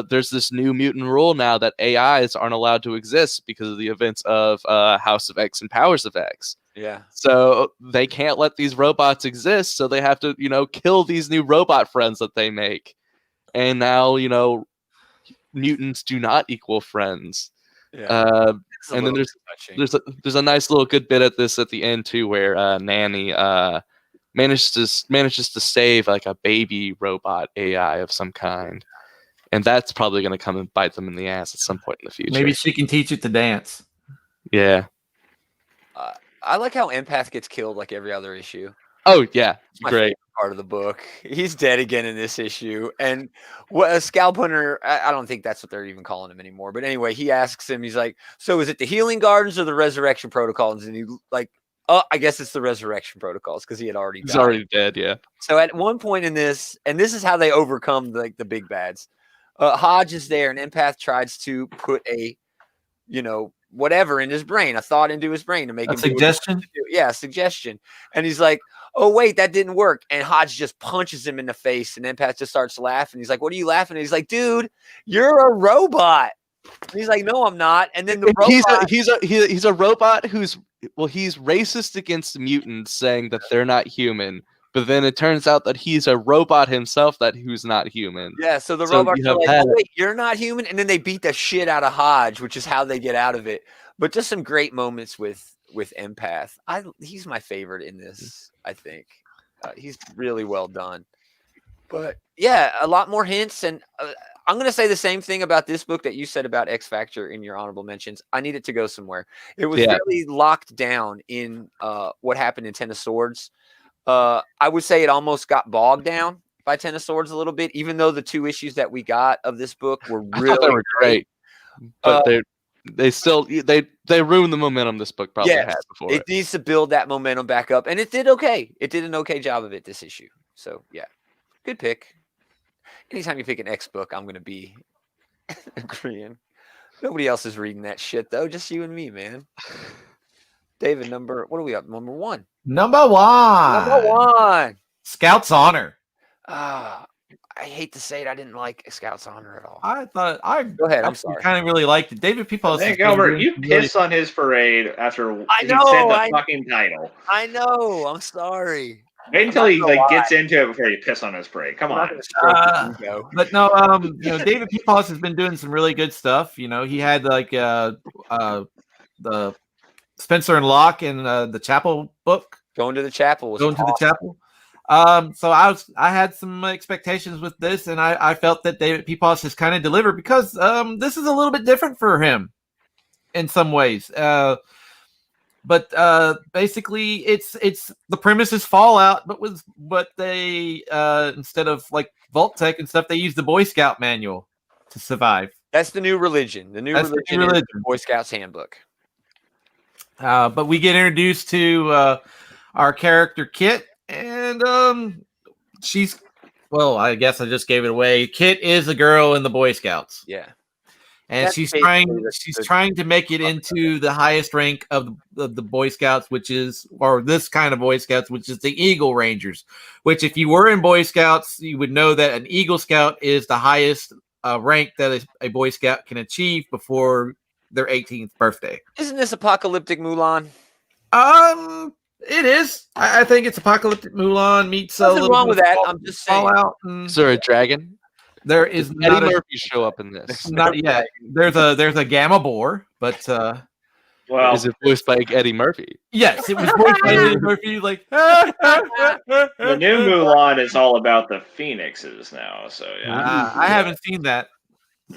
there's this new mutant rule now that AIs aren't allowed to exist because of the events of House of X and Powers of X. Yeah. So they can't let these robots exist, so they have to, kill these new robot friends that they make. And now, mutants do not equal friends. Yeah. And then there's a nice little good bit at the end too, where Nanny manages to save like a baby robot AI of some kind, and that's probably going to come and bite them in the ass at some point in the future. Maybe she can teach it to dance. Yeah. I like how Empath gets killed like every other issue. Oh yeah, It's my great. favorite part of the book. He's dead again in this issue, and what a Scalp Hunter. I don't think that's what they're even calling him anymore. But anyway, he asks him. He's like, "So is it the Healing Gardens or the Resurrection Protocols?" And he like, "Oh, I guess it's the Resurrection Protocols because he had already He's died." already dead. Yeah. So at one point in this, and this is how they overcome the big bads. Hodge is there, and Empath tries to put a, whatever in his brain, a thought into his brain to make A him do what he suggestion? wants to do. Yeah, a suggestion. And he's like, "Oh wait, that didn't work." And Hodge just punches him in the face, and Empath just starts laughing. He's like, "What are you laughing at?" He's like, "Dude, you're a robot." And he's like, "No, I'm not." And then the robot, he's a robot he's racist against mutants, saying that they're not human. But then it turns out that he's a robot himself who's not human. yeah. So the So robots you are have like, that. "Oh wait, you're not human," and then they beat the shit out of Hodge, which is how they get out of it. But just some great moments with Empath. He's my favorite in this. I think he's really well done. But yeah, a lot more hints, and I'm going to say the same thing about this book that you said about X Factor in your honorable mentions. I need it to go somewhere. It was really locked down in what happened in Ten of Swords. I would say it almost got bogged down by Ten of Swords a little bit, even though the 2 issues that we got of this book were I really thought they were great. But they still ruined the momentum this book probably had before. It needs to build that momentum back up, and it did okay. It did an okay job of it this issue. So yeah, good pick. Anytime you pick an X book, I'm gonna be agreeing. Nobody else is reading that shit though, just you and me, man. David, what are we up? Number 1. Number 1. Number 1. Scout's Honor. I hate to say it, I didn't like Scout's Honor at all. Go ahead. I'm sorry. Kind of really liked it. David Peoples. Hey, Gilbert, you piss on his parade after he said the fucking title. I know. I'm sorry. Wait until he gets into it before you piss on his parade. Come on. But no, David Peoples has been doing some really good stuff. He had like the Spencer and Locke in the Chapel book. Going to the chapel was Going to the awesome. chapel. So I had some expectations with this, and I felt that David Peeposs has kind of delivered because this is a little bit different for him in some ways. But basically, it's the premise is Fallout, but they instead of like Vault Tech and stuff, they use the Boy Scout manual to survive. That's the new religion. The new religion is the Boy Scouts handbook. But we get introduced to our character Kit, and she's I guess I just gave it away. Kit is a girl in the Boy Scouts. Yeah. And That's she's basically trying to make it into the highest rank of the Boy Scouts, or this kind of Boy Scouts, which is the Eagle Rangers. Which, if you were in Boy Scouts, you would know that an Eagle Scout is the highest rank that a Boy Scout can achieve before their 18th birthday. Isn't this apocalyptic Mulan? It is. I think it's apocalyptic Mulan meets Nothing wrong with that. I'm just saying. Fallout. Is there a dragon? There is Does not Eddie Murphy show up in this? Not yet. There's a Gamma Boar, but Well, Is it voiced by Eddie Murphy? yes, it was voiced by Eddie Murphy. Like the new Mulan is all about the phoenixes now. So yeah. I haven't seen that.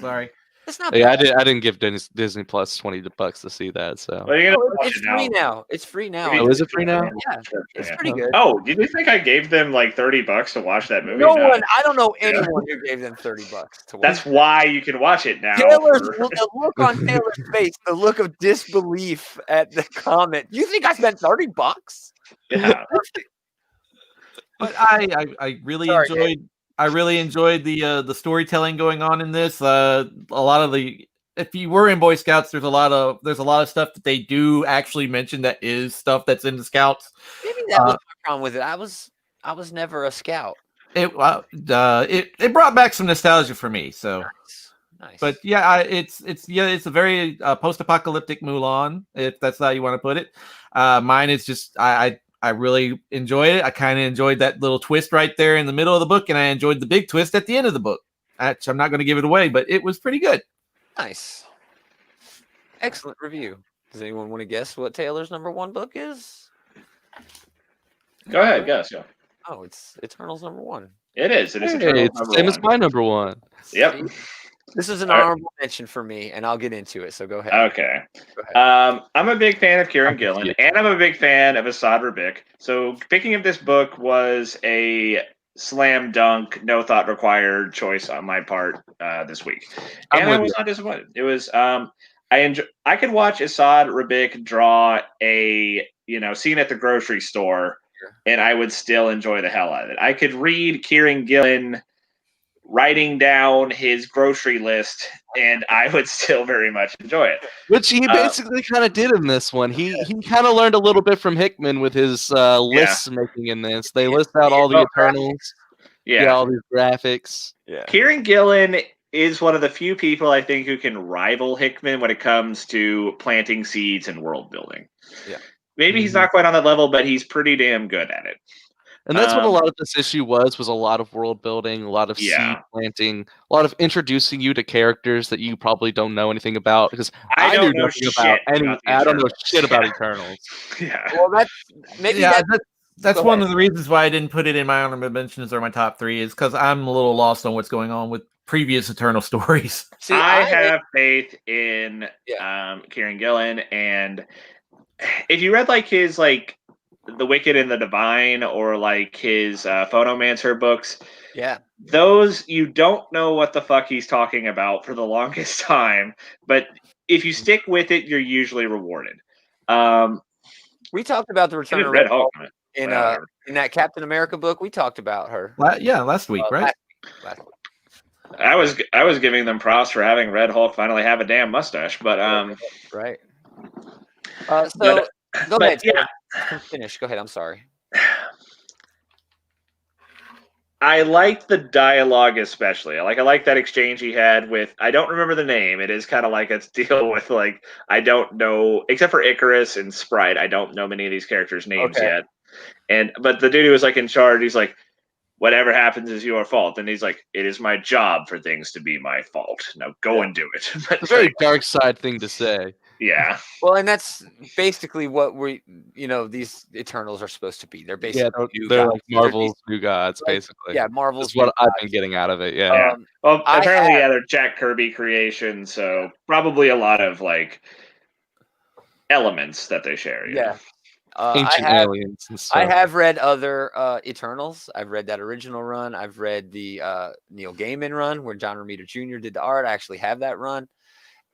Sorry. It's not. Yeah, bad. I didn't give Disney Plus $20 to see that. So Well, you're gonna watch It's it free now. It's free now. Oh, is it free now? Yeah, it's pretty good. Oh, did you think I gave them like $30 to watch that movie? No one. I don't know anyone who gave them $30 to watch. That's why you can watch it now. The look on Taylor's face, the look of disbelief at the comment. You think I spent $30? Yeah. But I really enjoyed. I really enjoyed the storytelling going on in this. A lot of if you were in Boy Scouts, there's a lot of stuff that they do actually mention that is stuff that's in the Scouts. Maybe that was my problem with it. I was never a scout. It brought back some nostalgia for me. So. Nice. But yeah, it's a very post-apocalyptic Mulan, if that's how you want to put it. Mine is just I really enjoyed it. I kind of enjoyed that little twist right there in the middle of the book, and I enjoyed the big twist at the end of the book. Which I'm not going to give it away, but it was pretty good. Nice. Excellent review. Does anyone want to guess what Taylor's #1 book is? Go ahead, guess. Yeah. Oh, it's Eternals #1. It is. It is. hey, it's the same as my #1. Yep. This is an honorable mention for me, and I'll get into it. So go ahead. Okay. I'm a big fan of Kieran Gillen, and I'm a big fan of Asad Rabik. So picking up this book was a slam dunk, no thought required choice on my part this week, and I was not disappointed. It was I could watch Asad Rabik draw a scene at the grocery store, and I would still enjoy the hell out of it. I could read Kieran Gillen writing down his grocery list, and I would still very much enjoy it. Which he basically kind of did in this one. He kind of learned a little bit from Hickman with his lists making in this. They list out all the Eternals. Yeah, all these graphics. Yeah. Kieran Gillen is one of the few people I think who can rival Hickman when it comes to planting seeds and world building. Yeah. Maybe he's not quite on that level, but he's pretty damn good at it. And that's what a lot of this issue was a lot of world building, a lot of seed planting, a lot of introducing you to characters that you probably don't know anything about. Because I don't know shit about Eternals. Yeah. Well, that's one of the reasons why I didn't put it in my honorable mentions or my top 3 is because I'm a little lost on what's going on with previous Eternal stories. See, I have faith in Kieran Gillen, and if you read his The Wicked and the Divine, or his Phonomancer books. Yeah. Those, you don't know what the fuck he's talking about for the longest time, but if you stick with it, you're usually rewarded. We talked about the return of Red Hulk in that Captain America book. We talked about her. Last week, right? Last week. I was giving them props for having Red Hulk finally have a damn mustache, but right. Go ahead. Yeah. Finish. Go ahead. I'm sorry. I like the dialogue especially. I like that exchange he had with, I don't remember the name. It is kind of like a deal with I don't know, except for Icarus and Sprite. I don't know many of these characters' names yet. But the dude who was in charge, he's like, whatever happens is your fault. And he's like, it is my job for things to be my fault. Now go and do it. But It's a very dark side thing to say. yeah. Well, and that's basically what these Eternals are supposed to be. They're basically new they're gods. like Marvel's new gods, like, basically. Yeah, Marvel's That's what new I've gods. been getting out of it. Yeah. Yeah. Well, I apparently, have- they're Jack Kirby creations, so probably a lot of like elements that they share. you Yeah. know? Ancient aliens and stuff. I have read other Eternals. I've read that original run. I've read the Neil Gaiman run where John Romita Jr. did the art. I actually have that run.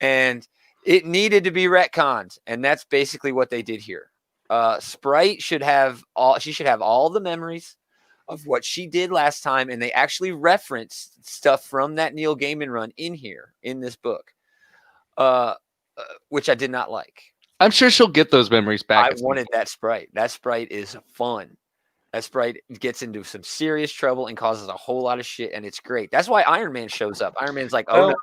And it needed to be retconned. And that's basically what they did here. Sprite should have all the memories of what she did last time. And they actually referenced stuff from that Neil Gaiman run in here, in this book, which I did not like. I'm sure she'll get those memories back. I wanted that Sprite. That Sprite is fun. That Sprite gets into some serious trouble and causes a whole lot of shit, and it's great. That's why Iron Man shows up. Iron Man's like, oh, no,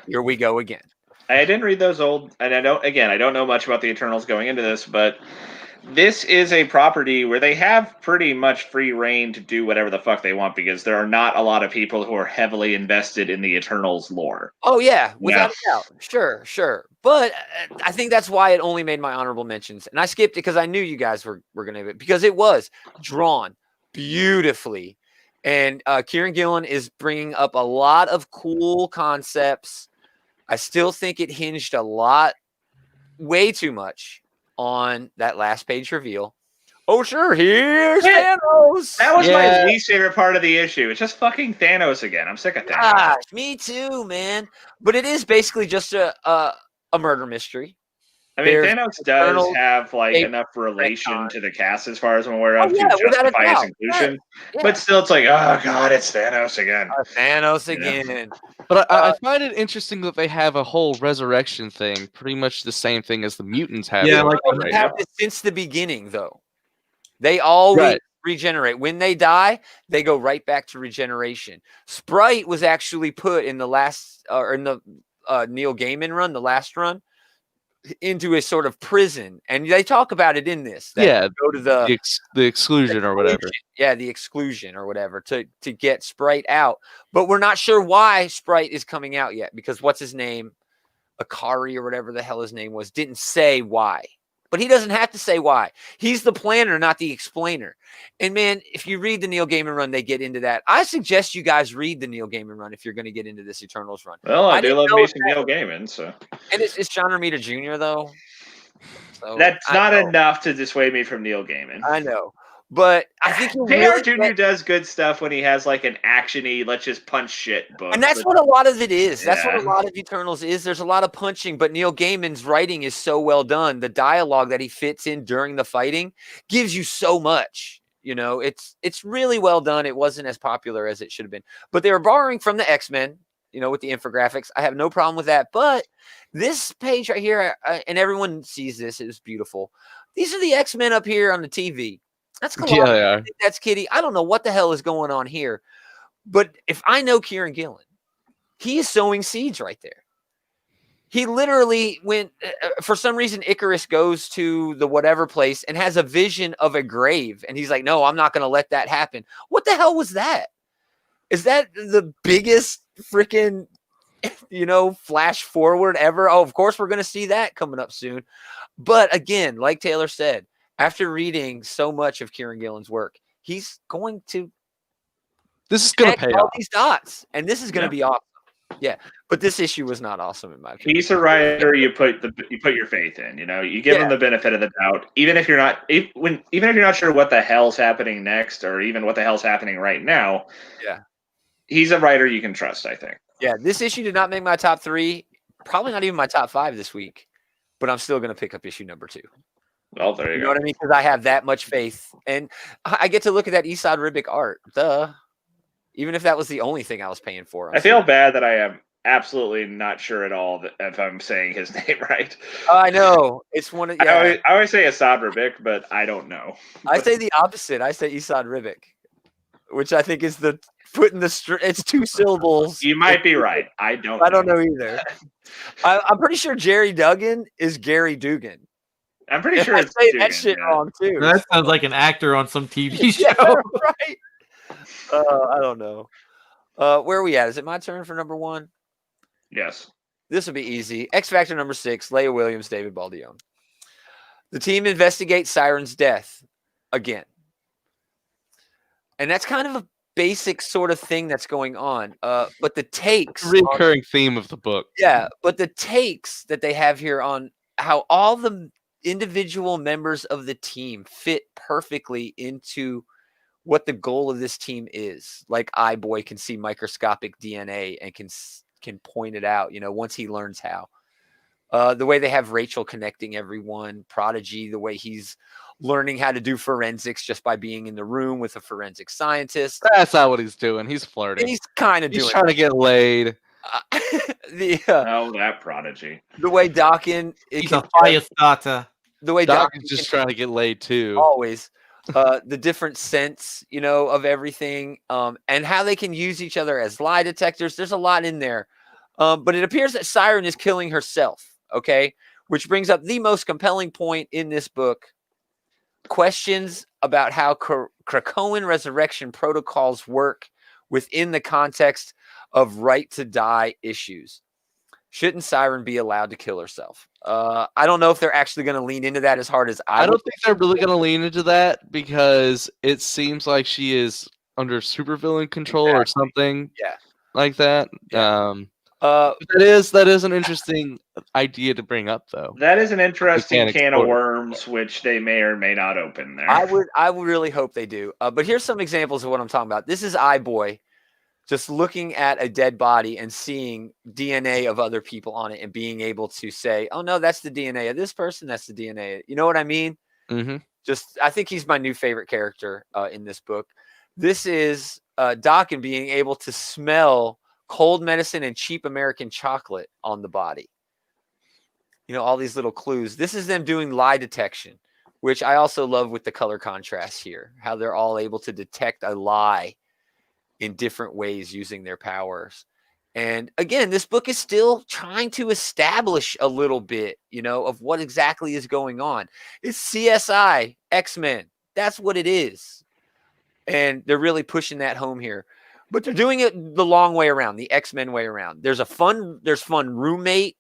here we go again. I didn't read those old, and I don't know much about the Eternals going into this, but this is a property where they have pretty much free reign to do whatever the fuck they want because there are not a lot of people who are heavily invested in the Eternals lore. Oh, yeah, without a doubt. Sure. But I think that's why it only made my honorable mentions. And I skipped it because I knew you guys were going to, because it was drawn beautifully. And Kieran Gillen is bringing up a lot of cool concepts. I still think it hinged way too much on that last page reveal. Oh, sure, here's Thanos. That was my least favorite part of the issue. It's just fucking Thanos again. I'm sick of Thanos. Gosh, me too, man. But it is basically just a murder mystery. I mean, Thanos does have like enough relation to the cast as far as I'm aware of to justify his inclusion. Yeah. But still, it's like, oh god, it's Thanos again. Thanos again. But I find it interesting that they have a whole resurrection thing, pretty much the same thing as the mutants have. Yeah, like they have this since the beginning, though. They always regenerate. When they die, they go right back to regeneration. Sprite was actually put in the last, or in the Neil Gaiman run, the last run, into a sort of prison, and they talk about it in this. Go to the exclusion or whatever. Yeah, the exclusion or whatever to get Sprite out. But we're not sure why Sprite is coming out yet because what's his name, Akari or whatever the hell his name was, didn't say why. But he doesn't have to say why. He's the planner, not the explainer. And man, if you read the Neil Gaiman run, they get into that. I suggest you guys read the Neil Gaiman run if you're going to get into this Eternals run. Well, I do love me some Neil Gaiman, so. And it's John Romita Jr. though. So that's not enough to dissuade me from Neil Gaiman. I know. But I think J.R. Jr. does good stuff when he has like an action-y, let's just punch shit book. And that's what a lot of it is. That's what a lot of Eternals is. There's a lot of punching, but Neil Gaiman's writing is so well done. The dialogue that he fits in during the fighting gives you so much. You know, it's really well done. It wasn't as popular as it should have been. But they were borrowing from the X-Men, you know, with the infographics. I have no problem with that. But this page right here, and everyone sees this, it was beautiful. These are the X-Men up here on the TV. That's cool. Yeah, that's Kitty. I don't know what the hell is going on here. But if I know Kieran Gillen, he is sowing seeds right there. He literally went, for some reason, Icarus goes to the whatever place and has a vision of a grave. And he's like, no, I'm not going to let that happen. What the hell was that? Is that the biggest freaking, flash forward ever? Oh, of course, we're going to see that coming up soon. But again, like Taylor said, after reading so much of Kieran Gillen's work, he's going to pay all off these dots, and this is going to be awesome. Yeah, but this issue was not awesome in my opinion. He's a writer you put your faith in. You give him the benefit of the doubt, even if you're not sure what the hell's happening next, or even what the hell's happening right now. Yeah, he's a writer you can trust, I think. Yeah, this issue did not make my top 3, probably not even my top 5 this week, but I'm still going to pick up issue number 2. Well, there you go. You know what I mean? Because I have that much faith. And I get to look at that Esad Ribic art. Duh. Even if that was the only thing I was paying for. I feel bad that I am absolutely not sure at all if I'm saying his name right. I know. It's one of... Yeah. I always say Esad Ribic, but I don't know. I say the opposite. I say Esad Ribic, which I think is the... Putting the... It's 2 syllables. You might be right. I don't know either. I'm pretty sure Jerry Duggan is Gary Dugan. I'm pretty sure I say that shit wrong too. That sounds like an actor on some TV show. Right. I don't know. Where are we at? Is it my turn for number 1? Yes. This will be easy. X Factor number 6, Leia Williams, David Baldione. The team investigates Siren's death again. And that's kind of a basic sort of thing that's going on. But the takes... Recurring theme of the book. Yeah, but the takes that they have here on how all the individual members of the team fit perfectly into what the goal of this team is. Like iBoy can see microscopic DNA and can point it out, once he learns how. The way they have Rachel connecting everyone, Prodigy, the way he's learning how to do forensics just by being in the room with a forensic scientist. That's not what he's doing. He's flirting. He's kind of doing. He's trying to get laid. That Prodigy. The way Dawkins, he's a fire starter. The way Doc is just trying to get laid too. Always. The different sense, of everything, and how they can use each other as lie detectors. There's a lot in there. But it appears that Siren is killing herself, okay? Which brings up the most compelling point in this book. Questions about how Krakoan resurrection protocols work within the context of right to die issues. Shouldn't Siren be allowed to kill herself? I don't know if they're actually going to lean into that as hard as I don't think they're really going to lean into that because it seems like she is under supervillain control or something like that. Yeah. That is an interesting idea to bring up, though. That is an interesting can of worms, which they may or may not open there. I would really hope they do. But here's some examples of what I'm talking about. This is iBoy just looking at a dead body and seeing DNA of other people on it and being able to say, oh, no, that's the DNA of this person. That's the DNA. You know what I mean? Mm-hmm. I think he's my new favorite character in this book. This is Dakin being able to smell cold medicine and cheap American chocolate on the body. All these little clues. This is them doing lie detection, which I also love with the color contrast here, how they're all able to detect a lie in different ways using their powers. And again, this book is still trying to establish a little bit, of what exactly is going on. It's CSI, X-Men. That's what it is. And they're really pushing that home here. But they're doing it the long way around, the X-Men way around. There's fun roommate,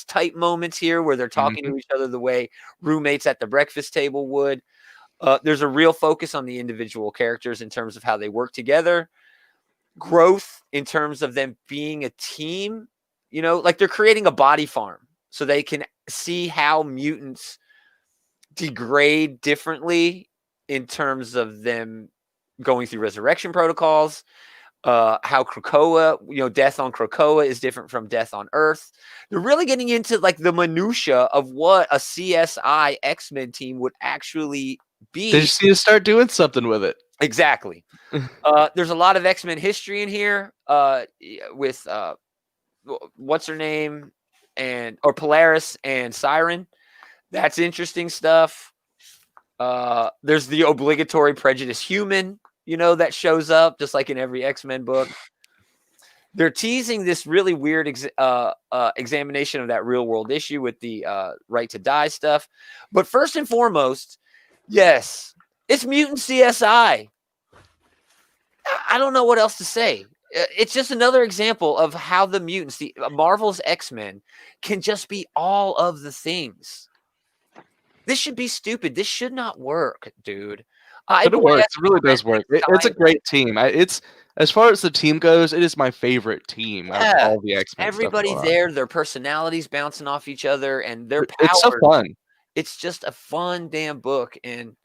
type moments here where they're talking to each other the way roommates at the breakfast table would. There's a real focus on the individual characters in terms of how they work together. Growth in terms of them being a team, like they're creating a body farm so they can see how mutants degrade differently in terms of them going through resurrection protocols. How Krakoa, death on Krakoa is different from death on Earth. They're really getting into like the minutia of what a CSI X-Men team would actually be. They just need to start doing something with it. Exactly. There's a lot of X-Men history in here with what's her name or Polaris and Siren. That's interesting stuff. There's the obligatory prejudice human, that shows up just like in every X-Men book. They're teasing this really weird examination of that real world issue with the right to die stuff. But first and foremost, yes, it's mutant CSI. I don't know what else to say. It's just another example of how the mutants, the Marvel's X-Men, can just be all of the things. This should be stupid. This should not work, dude. But it works. It really does work. It's a great team. It's as far as the team goes, it is my favorite team out of all the X-Men. Everybody there, their personalities bouncing off each other, and their power. It's so fun. It's just a fun damn book, and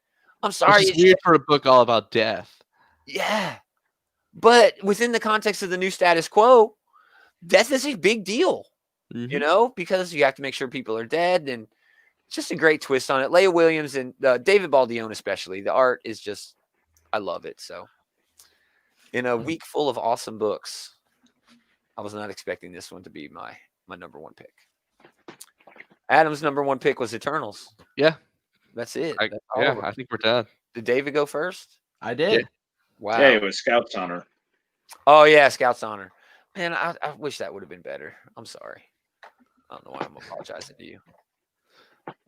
I'm sorry. It's weird for a book all about death. Yeah, but within the context of the new status quo, death is a big deal. Because you have to make sure people are dead, and it's just a great twist on it. Leia Williams and David Baldione especially. The art is just, I love it. So, in a week full of awesome books, I was not expecting this one to be my number one pick. Adam's number one pick was Eternals. Yeah. That's it. I think we're done. Did David go first? I did. Yeah. Wow. Yeah, it was Scout's Honor. Oh, yeah, Scout's Honor. Man, I wish that would have been better. I'm sorry. I don't know why I'm apologizing to you.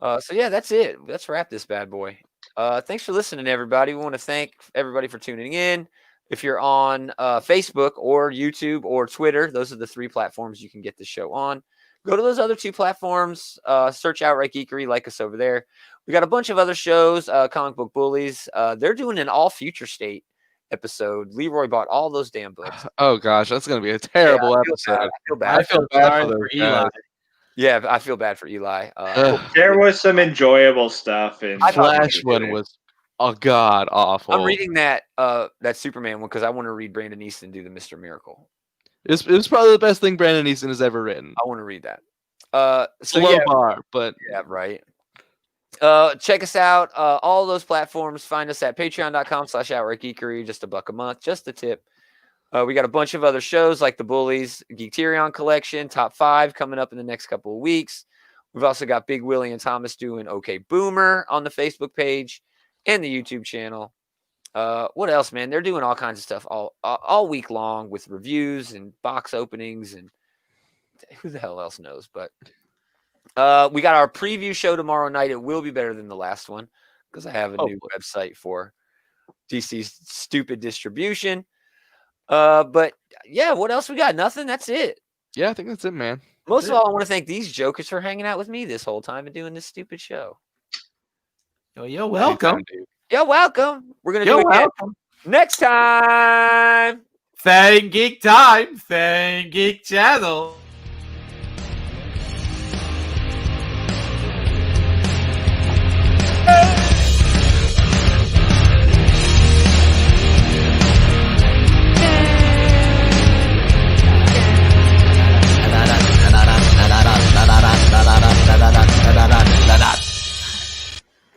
So, yeah, that's it. Let's wrap this bad boy. Thanks for listening, everybody. We want to thank everybody for tuning in. If you're on Facebook or YouTube or Twitter, those are the 3 platforms you can get the show on. Go to those other 2 platforms, search Outright Geekery, like us over there. We got a bunch of other shows, Comic Book Bullies. They're doing an all Future State episode. Leroy bought all those damn books. Oh gosh, that's gonna be a terrible episode. I feel bad. I feel bad sorry for those for Eli. guys. Yeah, I feel bad for Eli. There was some enjoyable stuff in I thought Flash one was god awful. I'm reading that Superman one because I want to read Brandon Easton do the Mr. Miracle. It was probably the best thing Brandon Easton has ever written. I want to read that. So Low yeah, bar, but yeah, right. Check us out. All those platforms. Find us at patreon.com/outrightgeekery. Just $1 a month, just a tip. We got a bunch of other shows like the Bullies, Geekterion Collection, Top 5 coming up in the next couple of weeks. We've also got Big Willie and Thomas doing OK Boomer on the Facebook page and the YouTube channel. What else, man? They're doing all kinds of stuff all week long with reviews and box openings and who the hell else knows. But we got our preview show tomorrow night. It will be better than the last one because I have a new website for DC's stupid distribution. But yeah, what else we got? Nothing. That's it. yeah, I think that's it, man. Most of all, I want to thank these jokers for hanging out with me this whole time and doing this stupid show. You're welcome. You're welcome. We're gonna do it again next time. Thank Geek Time. Thank Geek Channel.